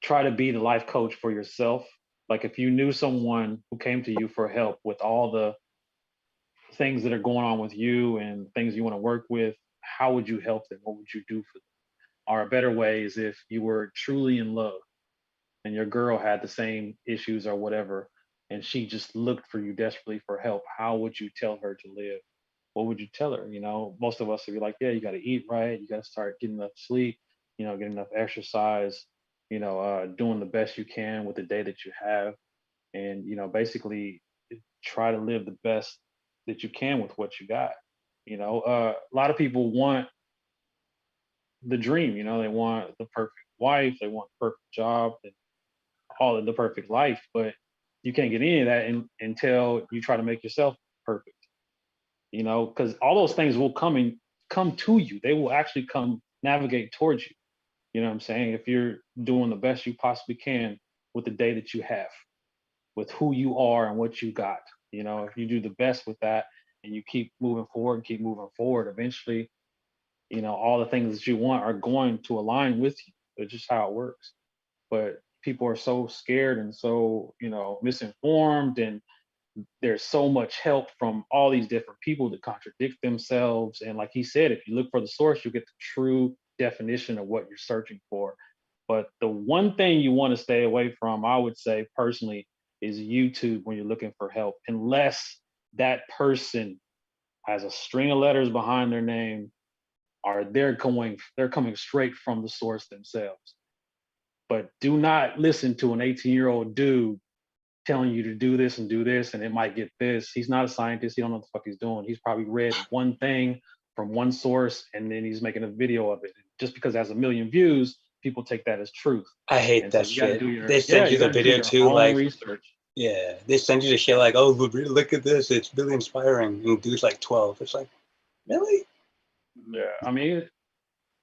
try to be the life coach for yourself. Like, if you knew someone who came to you for help with all the things that are going on with you and things you want to work with, how would you help them? What would you do for them? Or a better way is if you were truly in love and your girl had the same issues or whatever, and she just looked for you desperately for help, how would you tell her to live? What would you tell her? You know, most of us would be like, yeah, you got to eat right. You got to start getting enough sleep, you know, get enough exercise, you know, doing the best you can with the day that you have. And, you know, basically try to live the best that you can with what you got. You know, a lot of people want the dream, you know, they want the perfect wife, they want the perfect job and all of the perfect life, but you can't get any of that until you try to make yourself perfect, you know, because all those things will come to you. They will actually come navigate towards you. You know what I'm saying? If you're doing the best you possibly can with the day that you have, with who you are and what you got, you know, if you do the best with that and you keep moving forward, eventually, you know, all the things that you want are going to align with you. It's just how it works. But people are so scared and so, you know, misinformed, and there's so much help from all these different people that contradict themselves. And like he said, if you look for the source, you get the true definition of what you're searching for. But the one thing you want to stay away from, I would say personally, is YouTube when you're looking for help, unless that person has a string of letters behind their name, or they're coming straight from the source themselves. But do not listen to an 18-year-old dude telling you to do this and it might get this. He's not a scientist. He don't know what the fuck he's doing. He's probably read one thing from one source and then he's making a video of it. Just because it has 1 million views, people take that as truth. I hate that shit. They send you the video too, like research. Yeah, they send you the shit like, oh, look at this, it's really inspiring. And dude's like 12. It's like, really? Yeah, I mean,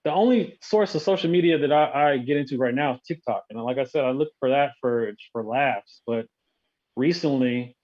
the only source of social media that I get into right now is TikTok. And like I said, I look for that for laughs. But recently,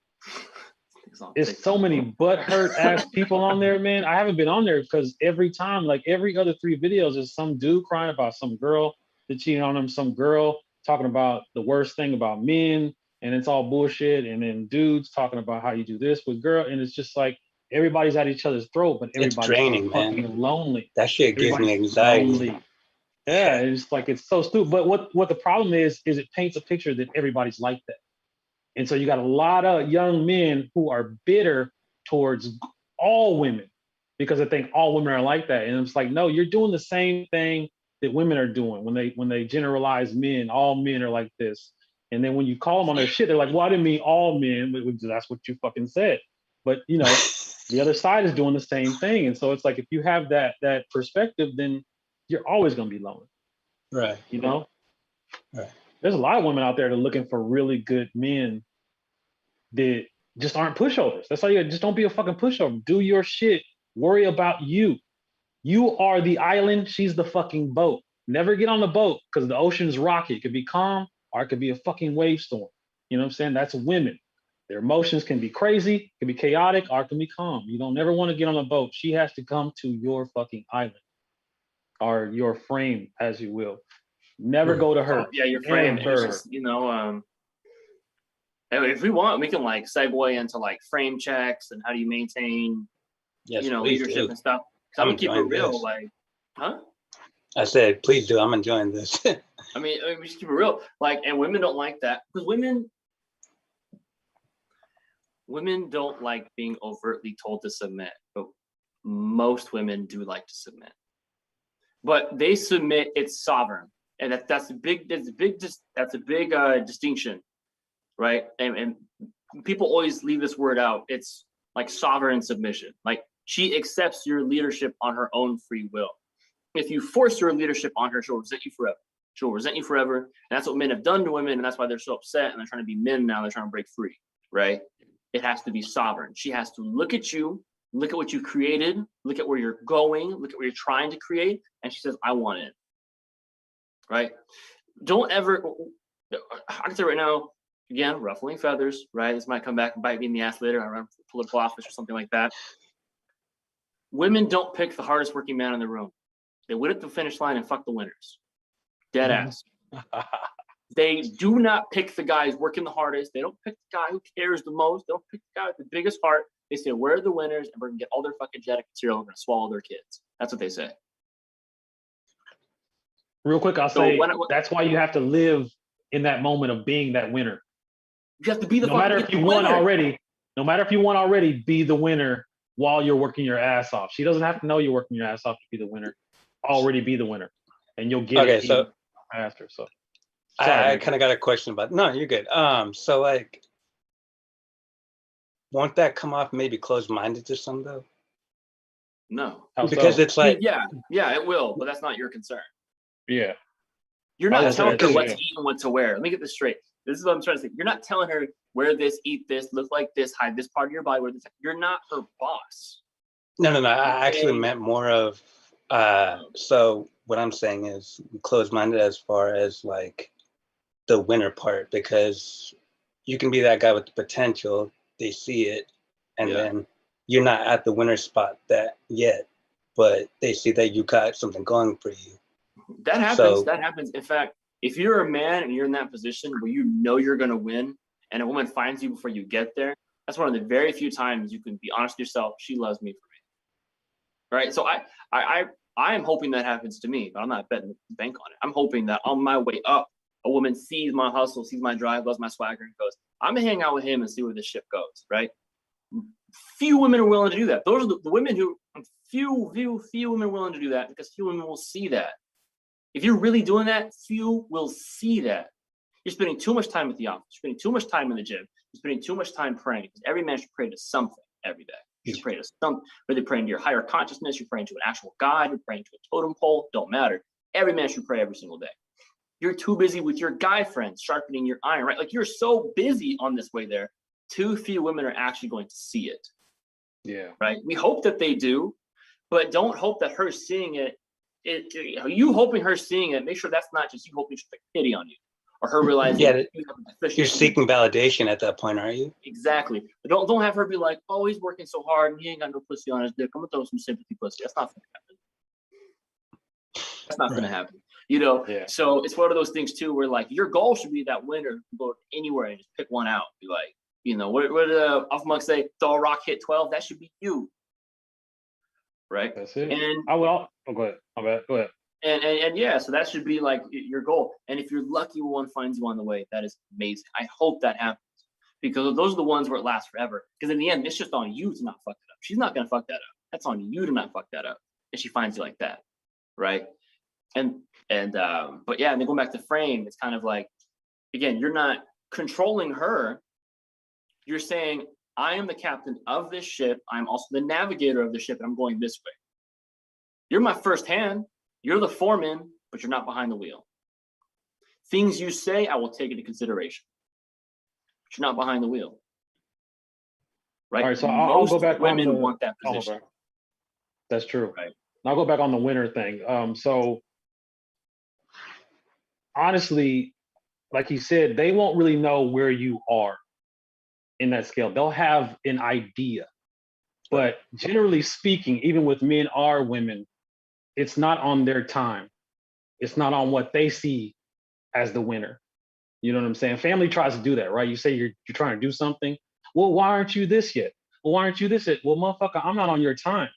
it's so many butthurt ass people on there, man. I haven't been on there because every time, like every other 3 videos, is some dude crying about some girl that cheated on him, some girl talking about the worst thing about men, and it's all bullshit. And then dudes talking about how you do this with girl, and it's just like everybody's at each other's throat, but everybody's it's draining, so fucking lonely. That shit gives me anxiety. Lonely. Yeah, it's like it's so stupid. But what the problem is it paints a picture that everybody's like that. And so you got a lot of young men who are bitter towards all women because they think all women are like that. And it's like, no, you're doing the same thing that women are doing when they generalize men. All men are like this. And then when you call them on their shit, they're like, well, I didn't mean all men. That's what you fucking said. But, you know, the other side is doing the same thing. And so it's like, if you have that perspective, then you're always going to be lonely. Right. You know? Right. There's a lot of women out there that are looking for really good men that just aren't pushovers. That's all you just don't be a fucking pushover. Do your shit. Worry about you. You are the island, she's the fucking boat. Never get on the boat because the ocean's rocky. It could be calm or it could be a fucking wave storm. You know what I'm saying? That's women. Their emotions can be crazy, can be chaotic, or it can be calm. You don't never want to get on a boat. She has to come to your fucking island or your frame, as you will. Never go to her. Yeah, your frame. Ever. It's just, if we want, we can like segue into like frame checks and how do you maintain, Yes, leadership do. and stuff. So I'm gonna keep it real, this. like, huh? I said, please do. I'm enjoying this. I mean, we just keep it real, like, and women don't like that because women don't like being overtly told to submit, but most women do like to submit. But they submit, it's sovereign, and that's a big distinction, right? And people always leave this word out. It's like sovereign submission. Like she accepts your leadership on her own free will. If you force your leadership on her, she'll resent you forever. She'll resent you forever, and that's what men have done to women, and that's why they're so upset and they're trying to be men now. They're trying to break free, right? It has to be sovereign. She has to look at you, look at what you created, look at where you're going, look at what you're trying to create, and she says, I want it, right? Don't ever, I can say right now, again, ruffling feathers, right? This might come back and bite me in the ass later. I run for political office or something like that. Women don't pick the hardest working man in the room. They win at the finish line and fuck the winners. Dead ass. They do not pick the guy who's working the hardest. They don't pick the guy who cares the most. They don't pick the guy with the biggest heart. They say, where are the winners? And we're going to get all their fucking genetic material. We're going to swallow their kids. That's what they say. Real quick, I'll say that's why you have to live in that moment of being that winner. You have to be the no matter if you won already. No matter if you won already, be the winner while you're working your ass off. She doesn't have to know you're working your ass off to be the winner. Already be the winner, and you'll get it so faster. So I kind of got a question about. No, you're good. So like, won't that come off maybe closed-minded to some though? No, because it's like yeah, it will, but that's not your concern. Yeah, you're not telling her what to eat and what to wear. Let me get this straight. This is what I'm trying to say. You're not telling her wear this, eat this, look like this, hide this part of your body. Wear this. You're not her boss. No. I actually meant more of. So what I'm saying is closed-minded as far as like the winner part, because you can be that guy with the potential. They see it, and then you're not at the winner spot that yet, but they see that you got something going for you. That happens. That happens. In fact, if you're a man and you're in that position where you know you're going to win, and a woman finds you before you get there, that's one of the very few times you can be honest with yourself. She loves me for me, right? So I am hoping that happens to me, but I'm not betting the bank on it. I'm hoping that on my way up, a woman sees my hustle, sees my drive, loves my swagger, and goes, I'm gonna hang out with him and see where this ship goes, right? Few women are willing to do that. Those are the women who, few women are willing to do that, because few women will see that. If you're really doing that, few will see that. You're spending too much time at the office, you're spending too much time in the gym, you're spending too much time praying, because every man should pray to something every day. You should pray to something, whether you're praying to your higher consciousness, you're praying to an actual God, you're praying to a totem pole, don't matter. Every man should pray every single day. You're too busy with your guy friends sharpening your iron, right? Like you're so busy on this way there, too few women are actually going to see it. Yeah. Right? We hope that they do, but don't hope that her seeing it, you hoping her seeing it, make sure that's not just you hoping she'll take pity on you. Or her realizing you're seeking validation at that point, aren't you? Exactly. But don't have her be like, oh, he's working so hard and he ain't got no pussy on his dick. I'm gonna throw some sympathy pussy. That's not gonna happen. That's not gonna happen. So it's one of those things too where like your goal should be that winner, go anywhere and just pick one out. Be like, what did Alpha Monk say? Throw a rock, hit 12. That should be you. Right? That's it. And I will. Oh, go ahead. My bad. Go ahead. And yeah, so that should be like your goal. And if you're lucky one finds you on the way, that is amazing. I hope that happens, because those are the ones where it lasts forever. Because in the end, it's just on you to not fuck it up. She's not gonna fuck that up. That's on you to not fuck that up. If she finds you like that, right? But yeah, and then going back to frame, it's kind of like, again, you're not controlling her. You're saying, I am the captain of this ship. I'm also the navigator of the ship, and I'm going this way. You're my first hand. You're the foreman, but you're not behind the wheel. things you say, I will take into consideration. But you're not behind the wheel. Right? All right, so I'll go back on women the- want that Oh, position. okay. That's true. Right. And I'll go back on the winner thing. So honestly, like he said, they won't really know where you are in that scale. They'll have an idea. But generally speaking, even with men or women, it's not on their time. It's not on what they see as the winner. You know what I'm saying? Family tries to do that, right? You say you're trying to do something. Well, why aren't you this yet? Well, why aren't you this yet? Well, motherfucker, I'm not on your time.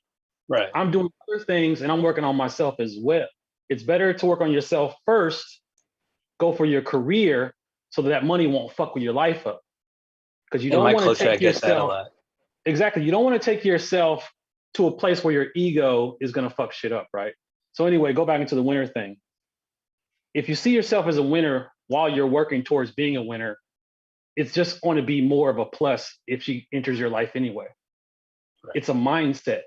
Right. I'm doing other things and I'm working on myself as well. It's better to work on yourself first, go for your career so that money won't fuck with your life up. Because you In don't my want to culture, I take get that a yourself. lot. Exactly. You don't want to take yourself to a place where your ego is going to fuck shit up, right? So anyway, go back into the winner thing. If you see yourself as a winner while you're working towards being a winner, it's just going to be more of a plus if she enters your life anyway. Right. It's a mindset.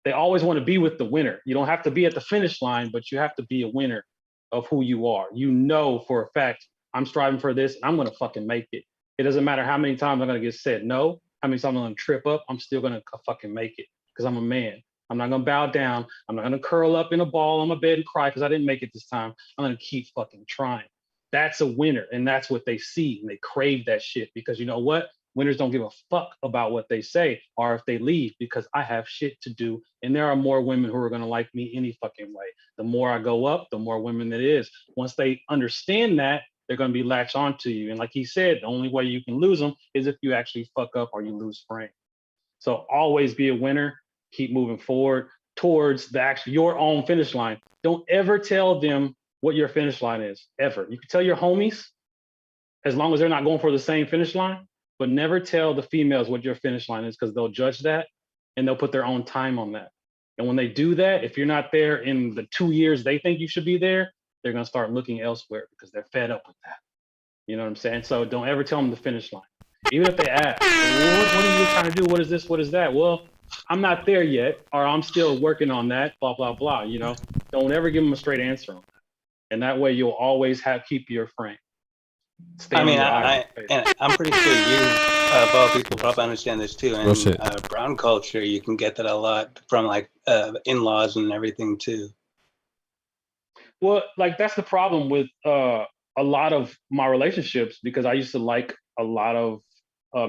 They always want to be with the winner. You don't have to be at the finish line, but you have to be a winner of who you are. You know for a fact, I'm striving for this, and I'm going to fucking make it. It doesn't matter how many times I'm going to get said no, how many times I'm going to trip up, I'm still going to fucking make it because I'm a man. I'm not going to bow down. I'm not going to curl up in a ball on my bed and cry because I didn't make it this time. I'm going to keep fucking trying. That's a winner, and that's what they see, and they crave that shit because you know what? Winners don't give a fuck about what they say or if they leave because I have shit to do. And there are more women who are going to like me any fucking way. The more I go up, the more women it is. Once they understand that, they're going to be latched onto you. And like he said, the only way you can lose them is if you actually fuck up or you lose frame. So always be a winner. Keep moving forward towards your own finish line. Don't ever tell them what your finish line is, ever. You can tell your homies as long as they're not going for the same finish line, but never tell the females what your finish line is because they'll judge that and they'll put their own time on that. And when they do that, if you're not there in the 2 years they think you should be there, they're going to start looking elsewhere because they're fed up with that. You know what I'm saying? So don't ever tell them the finish line. Even if they ask, well, what are you trying to do? What is this? What is that? Well, I'm not there yet, or I'm still working on that, blah, blah, blah. You know, don't ever give them a straight answer on that. And that way you'll always keep your frame. Stay I mean, on your island. and I'm pretty sure you, both people probably understand this too. Real shit. In brown culture, you can get that a lot from like in-laws and everything too. Well, like that's the problem with a lot of my relationships because I used to like a lot of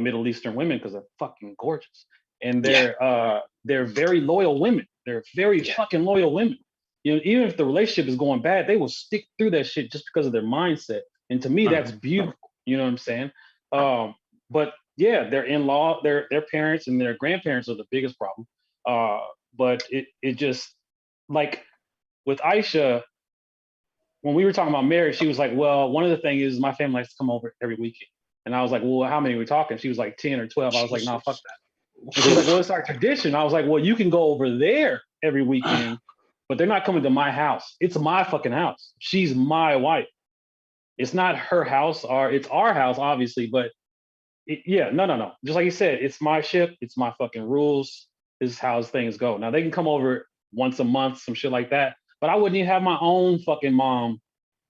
Middle Eastern women because they're fucking gorgeous and they're very loyal women. They're very fucking loyal women. You know, even if the relationship is going bad, they will stick through that shit just because of their mindset. And to me, that's beautiful. You know what I'm saying? But yeah, their in-law, their parents and their grandparents are the biggest problem. But it just like with Aisha, when we were talking about marriage, she was like, well, one of the things is my family likes to come over every weekend. And I was like, well, how many are we talking? She was like 10 or 12. I was like, no, fuck that. And she was like, well, it's our tradition. I was like, well, you can go over there every weekend, but they're not coming to my house. It's my fucking house. She's my wife. It's not her house, or it's our house, obviously, but no. Just like you said, it's my ship. It's my fucking rules. This is how things go. Now, they can come over once a month, some shit like that, but I wouldn't even have my own fucking mom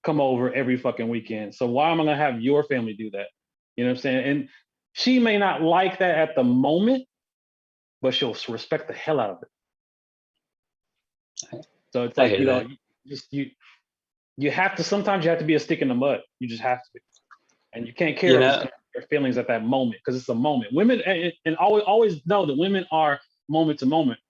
come over every fucking weekend. So why am I gonna have your family do that? You know what I'm saying? And she may not like that at the moment, but she'll respect the hell out of it. So it's like, you know, you have to, sometimes you have to be a stick in the mud. You just have to be. And you can't care about your feelings at that moment because it's a moment. Women, and always know that women are moment to moment.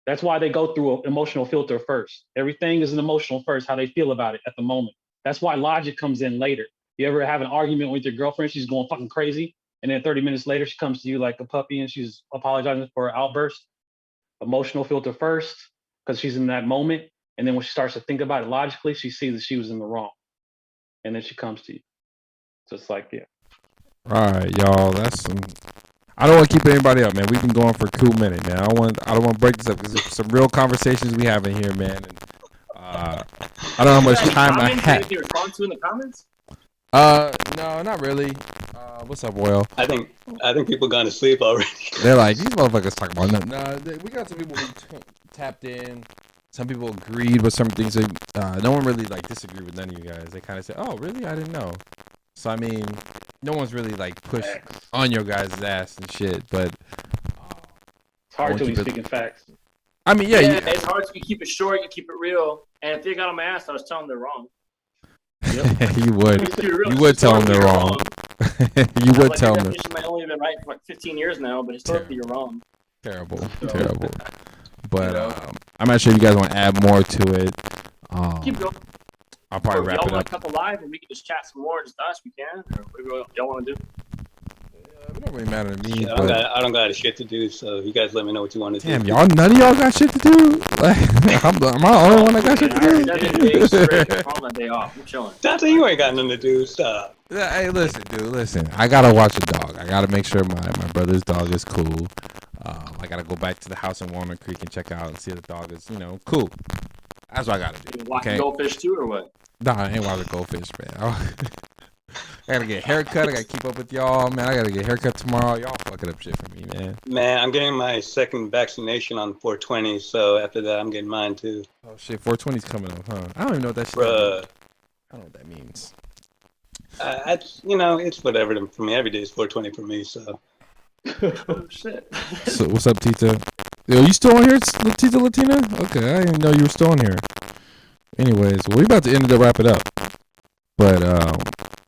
That's why they go through an emotional filter first. Everything is an emotional first, how they feel about it at the moment. That's why logic comes in later. You ever have an argument with your girlfriend, she's going fucking crazy, and then 30 minutes later, she comes to you like a puppy and she's apologizing for her outburst? Emotional filter first, because she's in that moment. And then when she starts to think about it logically, she sees that she was in the wrong. And then she comes to you. So it's like, yeah. All right, y'all. That's some. I don't want to keep anybody up, man. We've been going for a cool minute, man. I don't want to break this up because there's some real conversations we have in here, man. And, I don't know how much time I have. Anything to respond to in the comments? No, not really. What's up, Will? I think people gone to sleep already. They're like, these motherfuckers talking about nothing. No, we got some people who tapped in. some people agreed with some things. No one really like disagreed with none of you guys. They kind of said, "Oh, really? I didn't know." So I mean, no one's really like pushed on your guys' ass and shit. But It's hard to be speaking facts. I mean, yeah, it's hard to keep it short. You keep it real. And if they got on my ass, I was telling them they're wrong. you would tell them they're wrong. You would tell them. You might only have been right for like 15 years now, but historically you're wrong. Terrible. But I'm not sure if you guys want to add more to it. Keep going. I'll probably wrap it Y'all want up. to cut the live and we can just chat some more and just us. We can. Or whatever y'all want to do. It don't really matter to me. Yeah, but... I don't got shit to do, so you guys let me know what you want to do. Damn, y'all, none of y'all got shit to do? Like, am I the only one that got shit to do? I'm on my day off. I'm chilling. Dante, you ain't got nothing to do. Stop. Hey, listen, dude, listen. I gotta watch a dog. I gotta make sure my brother's dog is cool. I gotta go back to the house in Walnut Creek and check out and see if the dog is, cool. That's what I gotta do. You watching goldfish too, or what? Nah, I ain't watching goldfish, man. I gotta get a haircut. I gotta keep up with y'all, man. I gotta get a haircut tomorrow. Y'all fucking up shit for me, man. Man, I'm getting my second vaccination on 420, so after that, I'm getting mine too. Oh shit, 420's coming up, huh? I don't even know what that shit Bruh. means. I don't know what that means. It's whatever for me. Every day is 420 for me, so. Oh shit. So what's up, Tita? Yo, you still on here, Tita Latina? Okay, I didn't even know you were still on here. Anyways, we're about to wrap it up. But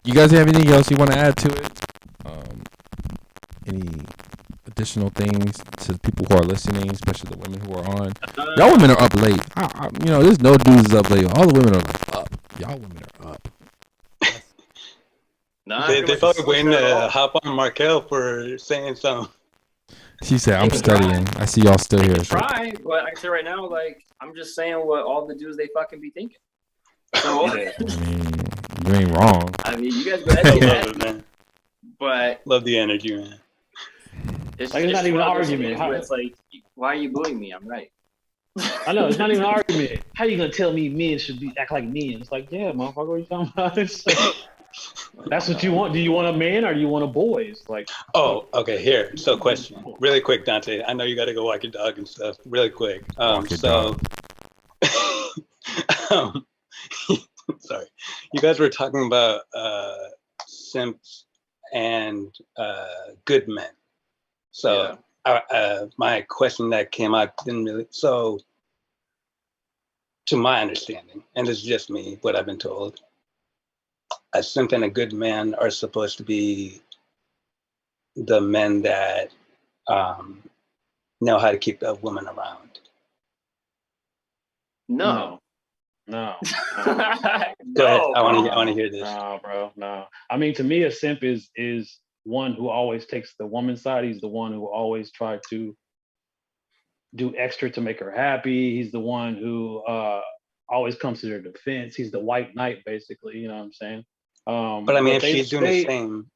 you guys have anything else you want to add to it? Any additional things to the people who are listening, especially the women who are on? Y'all women are up late. There's no dudes up late. All the women are like up. Y'all women are up. They probably waiting to hop on Markel for saying something. She said, "I'm studying. I see y'all still here." Try, but I can say right now, like I'm just saying what all the dudes they fucking be thinking. So I mean, you ain't wrong. I mean, you guys go ahead and Love it, man. But Love the energy, man. it's not even an argument. It's like, why are you booing me? I'm right. I know it's not even an argument. How you gonna tell me men should act like men? It's like, yeah, motherfucker, what are you talking about? That's what you want. Do you want a man or do you want a boy? It's like, oh, okay. Here, so question, really quick, Dante. I know you got to go walk your dog and stuff. Really quick. Dog. Sorry, you guys were talking about simps and good men. So my question that came out didn't really. So, to my understanding, and it's just me, what I've been told, a simp and a good man are supposed to be the men that know how to keep a woman around. No. No. Go ahead. I want to hear this. No, bro. No. I mean, to me, a simp is one who always takes the woman's side. He's the one who always tries to do extra to make her happy. He's the one who always comes to their defense. He's the white knight, basically. You know what I'm saying? But I mean, if she's doing the same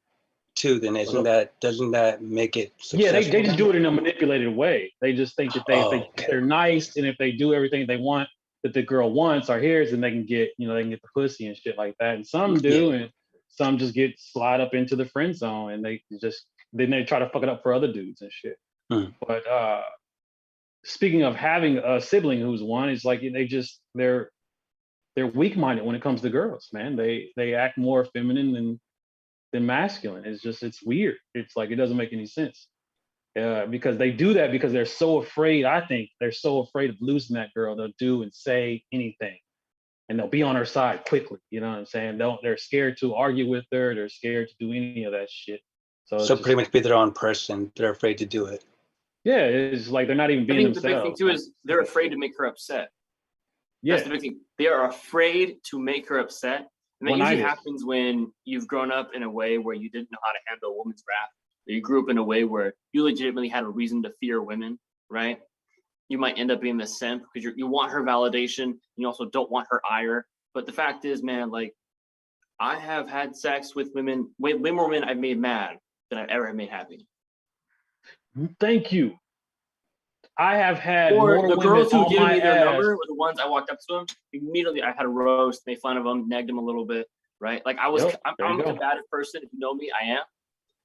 too, then doesn't that make it successful? Yeah, they just do it in a manipulated way. They just think that they're nice, and if they do everything they want that the girl wants or hears, then they can get the pussy and shit like that. And some do, and some just get slide up into the friend zone, and they try to fuck it up for other dudes and shit. But speaking of having a sibling who's one, it's like they're weak-minded when it comes to girls, man. They act more feminine than masculine. It's weird. It's like it doesn't make any sense. Because they do that because they're so afraid. I think they're so afraid of losing that girl. They'll do and say anything, and they'll be on her side quickly. You know what I'm saying? They're scared to argue with her. They're scared to do any of that shit. So pretty much be their own person. They're afraid to do it. Yeah, it's like they're not even being themselves. The big thing too is they're afraid to make her upset. Yeah. That's the big thing. They are afraid to make her upset. And that usually happens when you've grown up in a way where you didn't know how to handle a woman's wrath. Or you grew up in a way where you legitimately had a reason to fear women, right? You might end up being the simp because you want her validation. And you also don't want her ire. But the fact is, man, like I have had sex with women, way more women I've made mad than I've ever made happy. Thank you. I have had or more the girls who gave me their ass. number were the ones I walked up to them. Immediately, I had a roast, made fun of them, negged them a little bit, right? Like I'm a combative person. If you know me, I am.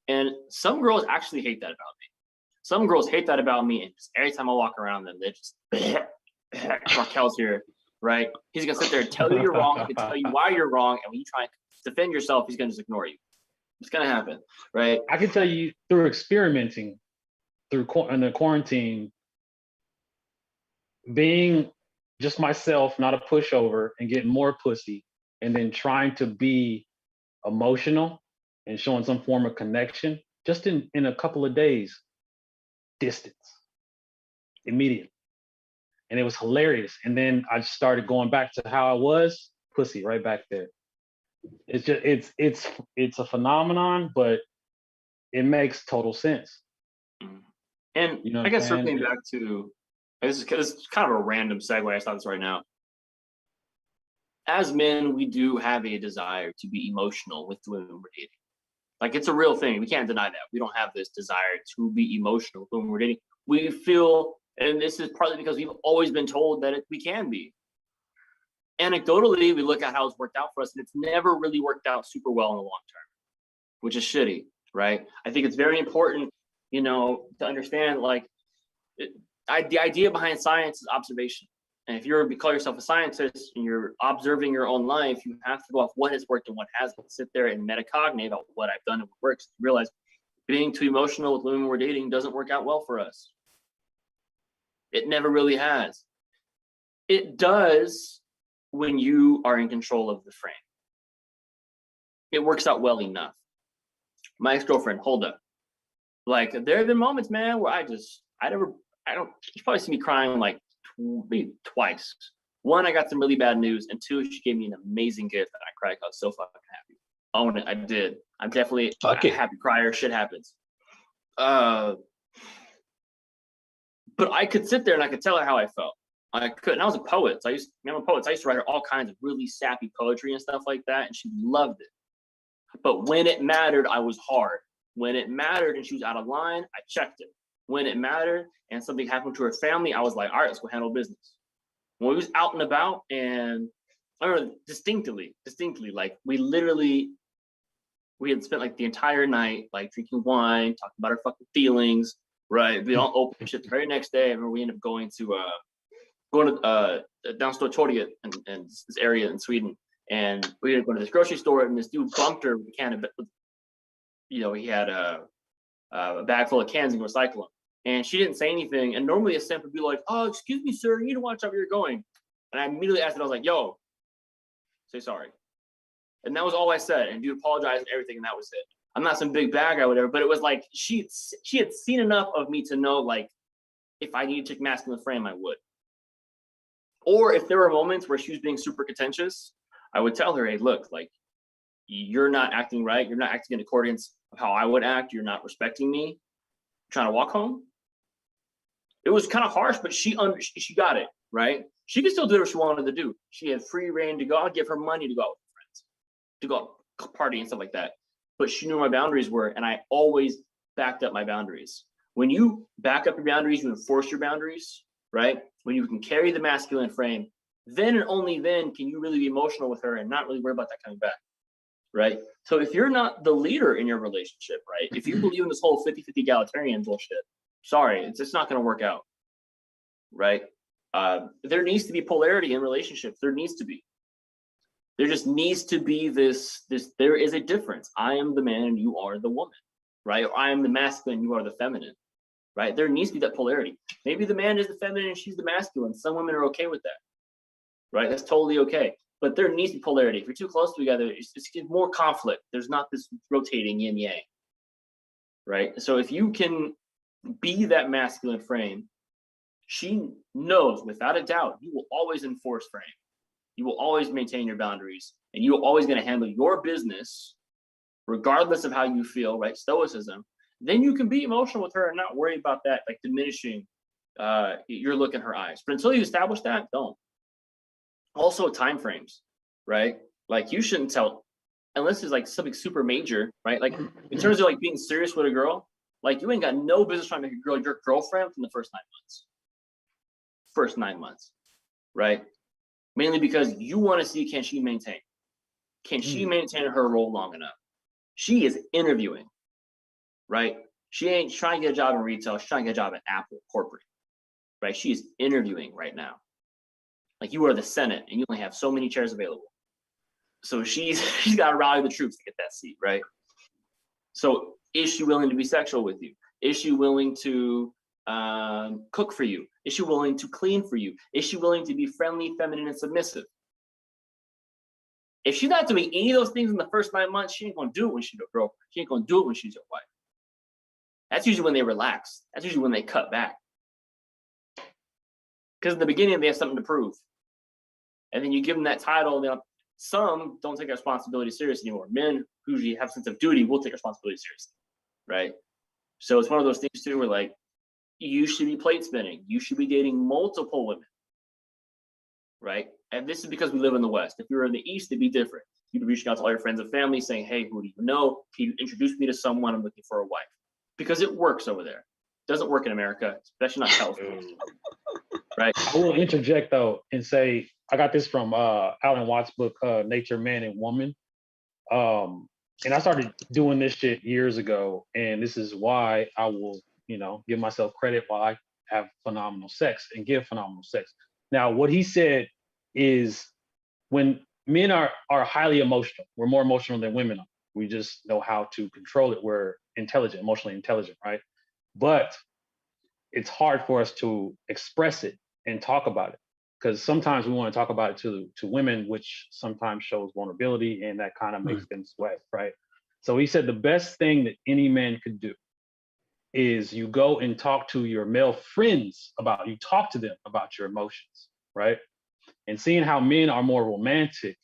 And some girls actually hate that about me. Some girls hate that about me, and just every time I walk around them, they just heck, Raquel's here, right? He's gonna sit there and tell you you're wrong, and tell you why you're wrong, and when you try and defend yourself, he's gonna just ignore you. It's gonna happen, right? I can tell you through experimenting, in the quarantine, being just myself, not a pushover, and getting more pussy, and then trying to be emotional and showing some form of connection, just in a couple of days, distance, immediately. And it was hilarious. And then I started going back to how I was, pussy right back there. It's just it's a phenomenon, but it makes total sense. And You know I what guess I'm saying? circling back to this is kind of a random segue. I thought this right now. As men, we do have a desire to be emotional with the women we're dating. Like, it's a real thing. We can't deny that. We don't have this desire to be emotional when we're dating. We feel, and this is partly because we've always been told that we can be. Anecdotally, we look at how it's worked out for us, and it's never really worked out super well in the long term, which is shitty, right? I think it's very important, to understand, like, the idea behind science is observation. And if you call yourself a scientist and you're observing your own life, you have to go off what has worked and what hasn't. Sit there and metacognate about what I've done and what works. Realize being too emotional with women we're dating doesn't work out well for us. It never really has. It does when you are in control of the frame. It works out well enough. My ex-girlfriend, Hulda, like, there have been moments, man, where you probably see me crying like maybe twice. One, I got some really bad news, and two, she gave me an amazing gift that I cried. I was so fucking happy. Own it, I did. I'm definitely a happy crier. Shit happens. But I could sit there and I could tell her how I felt. I could, and I was a poet. So I'm a poet. So I used to write her all kinds of really sappy poetry and stuff like that, and she loved it. But when it mattered, I was hard. When it mattered and she was out of line, I checked it. When it mattered and something happened to her family, I was like, all right, let's go handle business. When we was out and about, and I remember distinctly, like, we had spent like the entire night, like, drinking wine, talking about our fucking feelings, right? We all open shit the very next day. I remember we ended up going to down Stortorget in this area in Sweden. And we ended up going to this grocery store, and this dude bumped her with a can of, he had a bag full of cans and recycle them. And she didn't say anything. And normally a simp would be like, oh, excuse me, sir, you need to watch out where you're going. And I immediately asked her, I was like, yo, say sorry. And that was all I said. And dude apologized and everything, and that was it. I'm not some big bad guy or whatever, but it was like she had seen enough of me to know, like, if I needed to take masculine frame, I would. Or if there were moments where she was being super contentious, I would tell her, hey, look, like, you're not acting right. You're not acting in accordance of how I would act. You're not respecting me. I'm trying to walk home. It was kind of harsh, but she got it, right? She could still do what she wanted to do. She had free reign to go out, give her money to go out with friends, to go out party and stuff like that. But she knew my boundaries were, and I always backed up my boundaries. When you back up your boundaries, you enforce your boundaries, right? When you can carry the masculine frame, then and only then can you really be emotional with her and not really worry about that coming back, right? So if you're not the leader in your relationship, right? If you believe in this whole 50-50 egalitarian bullshit, sorry, it's just not going to work out, right? There needs to be polarity in relationships. There needs to be. There just needs to be this, there is a difference. I am the man and you are the woman, right? Or I am the masculine, you are the feminine, right? There needs to be that polarity. Maybe the man is the feminine and she's the masculine. Some women are okay with that, right? That's totally okay. But there needs to be polarity. If you're too close together, it's more conflict. There's not this rotating yin yang, right? So if you can be that masculine frame, she knows without a doubt you will always enforce frame. You will always maintain your boundaries, and you're always going to handle your business regardless of how you feel, right? Stoicism. Then you can be emotional with her and not worry about that, like, diminishing your look in her eyes. But until you establish that, don't. Also, time frames, right? Like, you shouldn't tell, unless it's like something super major, right? Like, in terms of like being serious with a girl, like, you ain't got no business trying to make a girl your girlfriend from the first 9 months. First 9 months, right? Mainly because you want to see, can she maintain? Can she maintain her role long enough? She is interviewing, right? She ain't trying to get a job in retail. She's trying to get a job at Apple corporate, right? She is interviewing right now. Like you are the Senate and you only have so many chairs available. So she's got to rally the troops to get that seat, right? So is she willing to be sexual with you? Is she willing to cook for you? Is she willing to clean for you? Is she willing to be friendly, feminine, and submissive? If she's not doing any of those things in the first 9 months, she ain't gonna do it when she's your girlfriend. She ain't gonna do it when she's your wife. That's usually when they relax. That's usually when they cut back. Because in the beginning, they have something to prove. And then you give them that title, some don't take responsibility seriously anymore. Men who usually have a sense of duty will take responsibility seriously, right? So it's one of those things too where like, you should be plate spinning. You should be dating multiple women, right? And this is because we live in the West. If you were in the East, it'd be different. You'd be reaching out to all your friends and family saying, hey, who do you know? Can you introduce me to someone? I'm looking for a wife. Because it works over there. It doesn't work in America, especially not California. Right? I will interject though and say I got this from Alan Watts' book, Nature, Man, and Woman. And I started doing this shit years ago, and this is why I will, give myself credit why I have phenomenal sex and give phenomenal sex. Now, what he said is when men are highly emotional, we're more emotional than women are. We just know how to control it. We're intelligent, emotionally intelligent, right? But it's hard for us to express it and talk about it because sometimes we want to talk about it to women, which sometimes shows vulnerability and that kind of makes them sweat, right? So he said the best thing that any man could do is you go and talk to your male friends you talk to them about your emotions, right? And seeing how men are more romantic,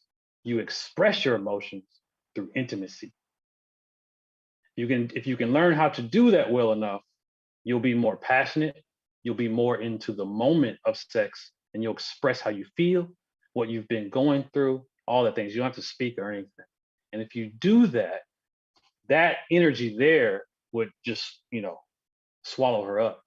you express your emotions through intimacy. If you can learn how to do that well enough, you'll be more passionate, you'll be more into the moment of sex, and you'll express how you feel, what you've been going through, all the things. You don't have to speak or anything. And if you do that, that energy there would just, swallow her up.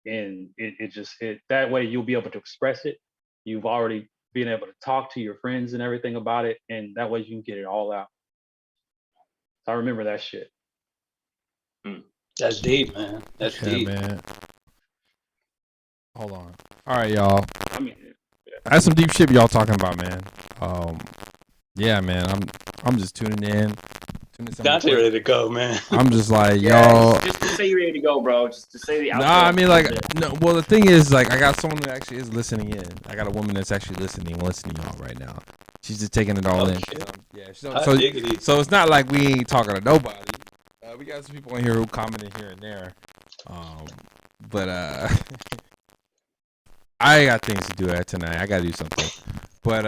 And it that way you'll be able to express it. You've already been able to talk to your friends and everything about it. And that way you can get it all out. So I remember that shit. That's deep, man. That's deep, man. Hold on. All right, y'all. I mean, that's some deep shit y'all talking about, man. Yeah, man. I'm just tuning in. Dante ready to go, man. I'm just like, y'all. Just to say you're ready to go, bro. Just to say the outro. Nah, I mean, like, no. Well, the thing is, like, I got someone that actually is listening in. I got a woman that's actually listening y'all right now. She's just taking it all in. Yeah. So it's not like we ain't talking to nobody. We got some people in here who commented here and there. But I got things to do tonight. I gotta do something. But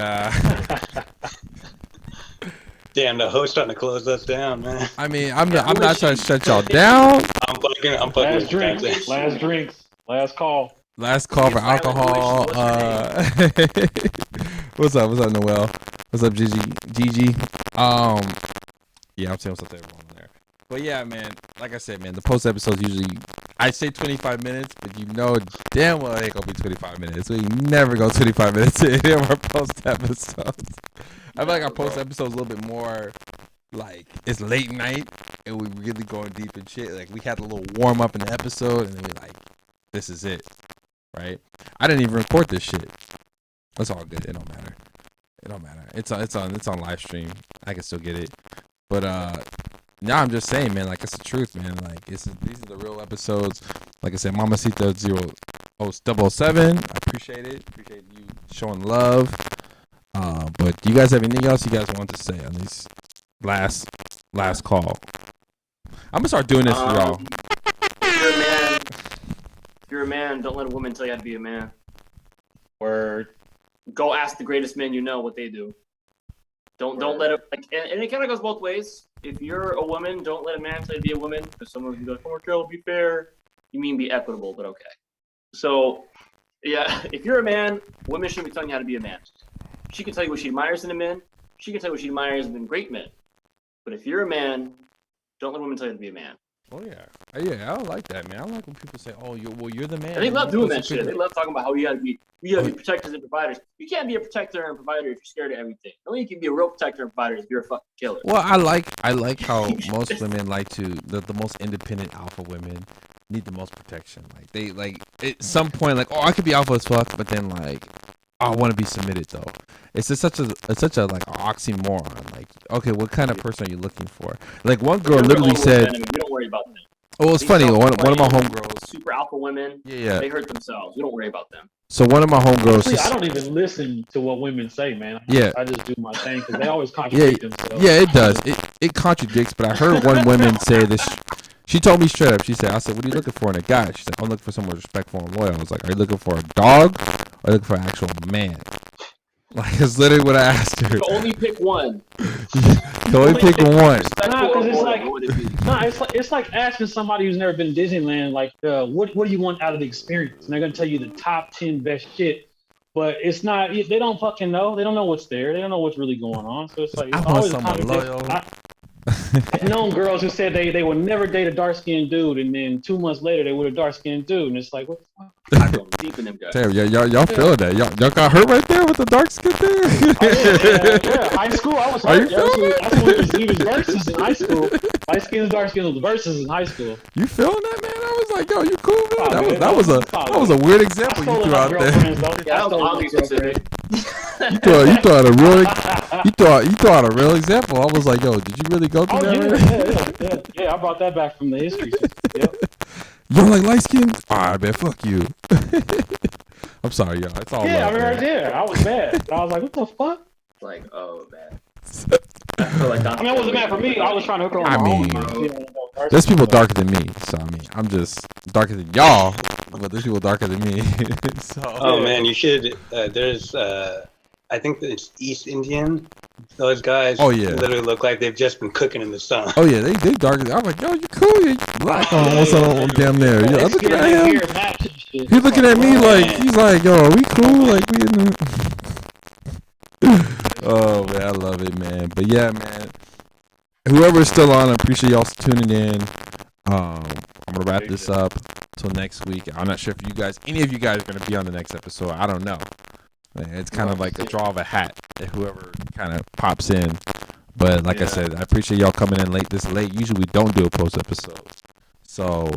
damn, the host trying to close us down, man. I mean, I'm not trying to shut y'all down. I'm fucking last drinks, last call. Last call for alcohol. What's up, Noel? What's up, Gigi? Yeah, I'm saying what's up to everyone there. But yeah, man, like I said, man, the post episodes usually, I say 25 minutes, but you know damn well it ain't gonna be 25 minutes. We never go 25 minutes in any of our post episodes. I feel like our post episodes a little bit more like it's late night and we really going deep and shit. Like we had a little warm up in the episode and then we like, this is it, right? I didn't even record this shit. That's all good. It don't matter. It's on live stream. I can still get it, but now I'm just saying, man. Like it's the truth, man. Like these are the real episodes. Like I said, Mamacita 007. I appreciate it. Appreciate you showing love. But do you guys have anything else you guys want to say on these last call? I'm gonna start doing this for y'all. If you're a man, don't let a woman tell you how to be a man. Or go ask the greatest men you know what they do. Don't let it, like, and it kind of goes both ways. If you're a woman, don't let a man tell you to be a woman. Because some of you go, "Oh, girl, be fair." You mean be equitable, but okay. So, yeah, if you're a man, women shouldn't be telling you how to be a man. She can tell you what she admires in a man. She can tell you what she admires in great men. But if you're a man, don't let women tell you to be a man. Oh yeah, I like that, man. I like when people say, "Oh, you're the man." And they love doing that shit. They love talking about how you gotta be protectors and providers. You can't be a protector and provider if you're scared of everything. Only you can be a real protector and provider if you're a fucking killer. Well, I like how most women like to the most independent alpha women need the most protection. Like they like at some point, like, oh, I could be alpha as fuck, but then like I want to be submitted though. It's just such a like oxymoron. Like, okay, what kind of person are you looking for? Like one girl literally said, "We don't worry about them. "Oh, it's These funny. don't One of my play homegirls, super alpha women. yeah. They hurt themselves. We don't worry about them." So one of my homegirls, See, I don't even listen to what women say, man. Yeah. I just do my thing because they always contradict themselves. yeah, it does. It contradicts. But I heard one woman say this. She told me straight up. She said, "I said, what are you looking for in a guy?" She said, "I'm looking for someone respectful and loyal." I was like, "Are you looking for a dog or are you looking for an actual man?" Like, it's literally what I asked her. You can only pick one. You only pick one. Nah, 'cause it's like- what would it be? No, it's like asking somebody who's never been to Disneyland, like, what do you want out of the experience? And they're gonna tell you the top 10 best shit, but it's not. They don't fucking know. They don't know what's there. They don't know what's really going on. So it's like I it's want always a someone contradiction. loyal. I've known girls who said they would never date a dark skinned dude, and then 2 months later they with a dark skinned dude, and it's like, what the fuck? I go deep in them guys. Damn, y'all feeling that? Y'all got hurt right there with the dark skin thing. Yeah, high school. I was Are you hurt. feeling That's when it was versus in high school. Light skin and dark skin was versus in high school. You feeling that, man? I was like, yo, you cool, man? Oh, man, That was a weird example you threw out there. Yeah, that was oddly specific. You thought a real you thought a real example. I was like, yo, did you really go through Oh that? yeah, Man? yeah. I brought that back from the history. Yep. You don't like light skin? All right, man, fuck you. I'm sorry, y'all. It's all Yeah, I love, mean, right man. there. I was mad. I was like, what the fuck? Like, oh man. I feel like I mean, it wasn't mad for me. I was trying to hook her on I my mean, own. You know, There's people darker than me, so I mean, I'm just darker than y'all, but there's people darker than me. So Oh man, you should. There's, I think it's East Indian. Those guys. Oh, yeah. Literally look like they've just been cooking in the sun. oh yeah, they darker. I'm like, yo, you cool? You black almost on damn there. Yo, I'm looking at him. He's looking at me like he's like, yo, are we cool? Like we in the. Oh man, I love it, man. But yeah, man. Whoever's still on, I appreciate y'all tuning in. I'm gonna wrap this up till next week. I'm not sure if any of you guys, are gonna be on the next episode. I don't know. It's kind of like a draw of a hat. Whoever kind of pops in. But like I said, I appreciate y'all coming in this late. Usually we don't do a post episode. So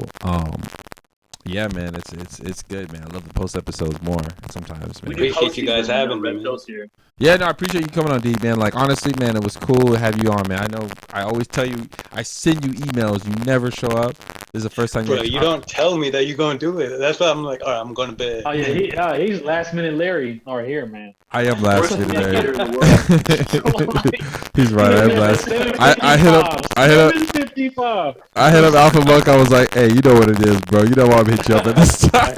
yeah, man, it's good, man. I love the post episodes more sometimes, man. Appreciate you guys having me, man. Yeah, no, I appreciate you coming on, D, man. Like, honestly, man, it was cool to have you on, man. I know I always tell you, I send you emails, you never show up. This is the first time Bro, you don't tell me that you're going to do it. That's why I'm like, all right, I'm going to bed. Oh yeah, he's last minute Larry or here, man. I am last minute, Communicator man. in the He's right. I am last. I hit up 7:55. I hit up Alpha Monk. I was like, hey, you know what it is, bro. You know why I'm hit you up at this time.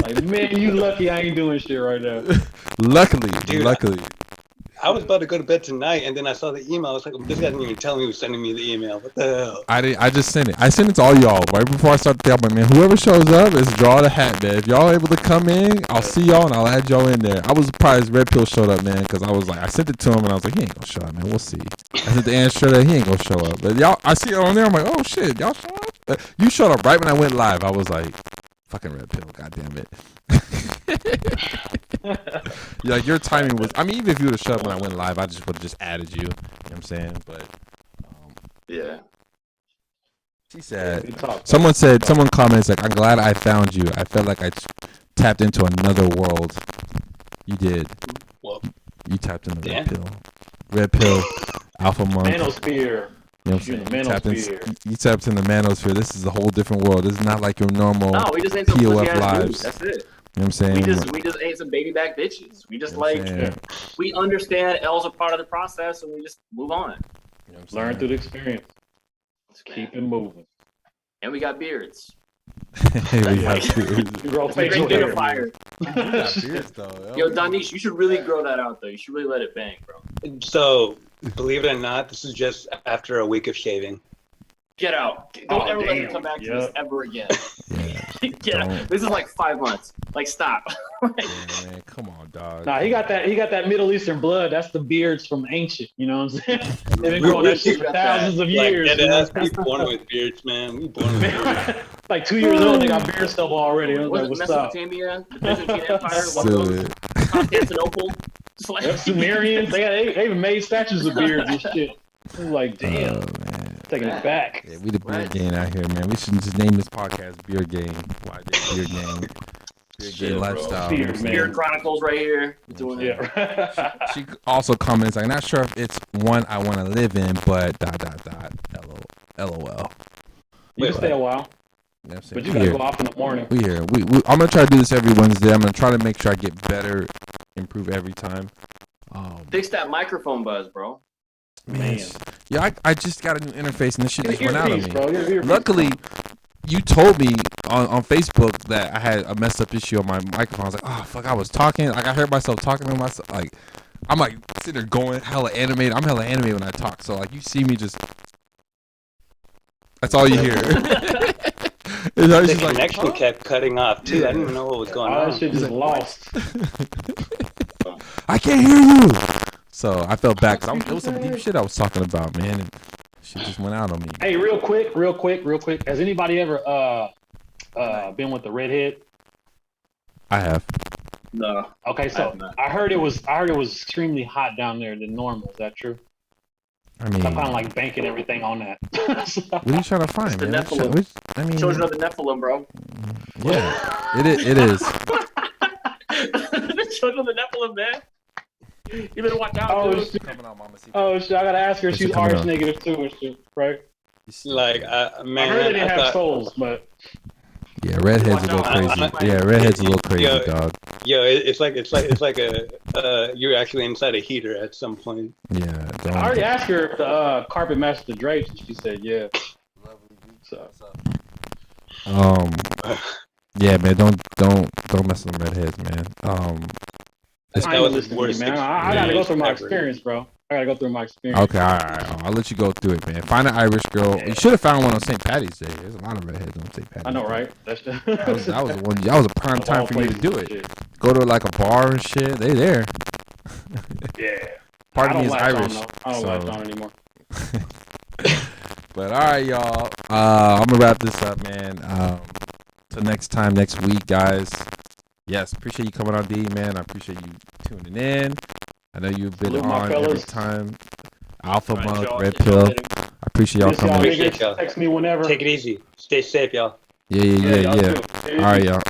Like, man, you lucky I ain't doing shit right now. Luckily. I was about to go to bed tonight, and then I saw the email. I was like, this guy didn't even tell me he was sending me the email. What the hell? I just sent it. I sent it to all y'all right before I started the album, man. Whoever shows up is draw the hat, man. If y'all able to come in, I'll see y'all and I'll add y'all in there. I was surprised Red Pill showed up, man, because I was like, I sent it to him and I was like, he ain't gonna show up, man. We'll see. I sent the answer that he ain't gonna show up. But y'all, I see it on there. I'm like, oh shit, y'all show up. You showed up right when I went live. I was like, fucking Red Pill, goddamn it. Yeah, like your timing was. I mean, even if you would have shut up when I went live, I just would have just added you. You know what I'm saying? But yeah. she said, someone comments like, "I'm glad I found you. I felt like I tapped into another world." You did. Well, You tapped into Red Pill, Alpha Monk. Manosphere. You know what I'm saying? Manosphere. You tapped in the manosphere. This is a whole different world. This is not like your normal No, we just ain't some POF pussy ass lives. dudes. That's it. You know what I'm saying? We just ain't some baby back bitches. We just You know what I'm saying? like we understand L's are part of the process, and we just move on. You know what I'm Learn saying? through the experience. Let's keep it moving. And we got beards. Hey, we have You grow Great facial big hair. fire. Yo, Danish, you should really grow that out though. You should really let it bang, bro. so, believe it or not, this is just after a week of shaving. Get out. Don't ever let me damn. come back to this ever again. Yeah, Get out. This is like 5 months. Like, stop. yeah, man, come on, dog. Nah, he got that Middle Eastern blood. That's the beards from ancient. You know what I'm saying? They've been growing that shit for thousands of years. Like, you know? we born with beards, man. We born with beards. Like 2 years old, they got beard stuff already. I was Was like, it what's up? Mesopotamia? The Byzantine Empire? Silly. Constantinople? Just like, Yep, Sumerians, they even made statues of beards and shit. I was like, damn, Oh, man. taking it back. Yeah, we the beard gang out here, man. We should just name this podcast Beard Gang. Why the Beard Gang? Spirit Shit, Gay bro. lifestyle. Spirit, you know what I'm saying? Spirit Chronicles right here. Doing it. Yeah. She also comments like, not sure if it's one I want to live in, but ... LOL. You can stay a while, You know what I'm saying? but you We gotta here. go off in the morning. We here. I'm gonna try to do this every Wednesday. I'm gonna try to make sure I get better, improve every time. Fix that microphone buzz, bro. Man, Man. yeah, I just got a new interface and this shit Get just went out earpiece, of me. bro. Get earpiece. Luckily, you told me on Facebook that I had a messed up issue on my microphone. I was like, oh fuck, I was talking. Like I heard myself talking to myself. Like I'm like sitting there going hella animated. I'm hella animated when I talk. So like you see me just. That's all you hear. It's always The just like, connection huh? kept cutting off too. I didn't even know what was going All that on. shit just lost. I can't hear you. So I felt bad because it was some deep shit I was talking about, man. And shit just went out on me. Hey, real quick. Has anybody ever been with the redhead? I have. No. Okay, I so have not. I heard it was extremely hot down there than normal. Is that true? I mean, I'm kind of like banking everything on that. what are you trying to find, the man? Nephilim. I mean, Children of the Nephilim, bro. yeah, it is. The children of the Nephilim, man. You better watch out, Oh, dude. shit. Oh shit! I gotta ask her if What's she's it coming RH up? negative too, and shit, right? Like, I man, heard they didn't have thought, souls, but Yeah, redhead's a little Watch out. crazy. Yeah, redhead's a little crazy, Yo. dog. yo, it's like a you're actually inside a heater at some point. Yeah, don't. I already asked her if the carpet matched the drapes, and she said yeah. So Yeah, man, don't mess with them redheads, man. That I ain't was the listening to worst you, man. I gotta go through my ever. experience, bro. I gotta go through my experience. Okay, all right, I'll let you go through it, man. Find an Irish girl. You should have found one on St. Patty's Day. There's a lot of redheads on St. Patty's. I know, Day. right? That's That was the one. That was a prime of time all for you to places do and it. shit. Go to like a bar and shit. They there. Yeah. Part of I me don't is latch on, Irish. though. I don't so- latch on anymore. But all right, y'all. I'm gonna wrap this up, man. Till next time, next week, guys. Yes, appreciate you coming on, D, man. I appreciate you tuning in. I know you've been Salute my on every fellas. time. Alpha All right, Monk, y'all. Red Catch y'all Pill. later. I appreciate y'all Miss y'all coming. Appreciate niggas. y'all. Text me whenever. Take it easy. Stay safe, y'all. Yeah. y'all All too. right, y'all.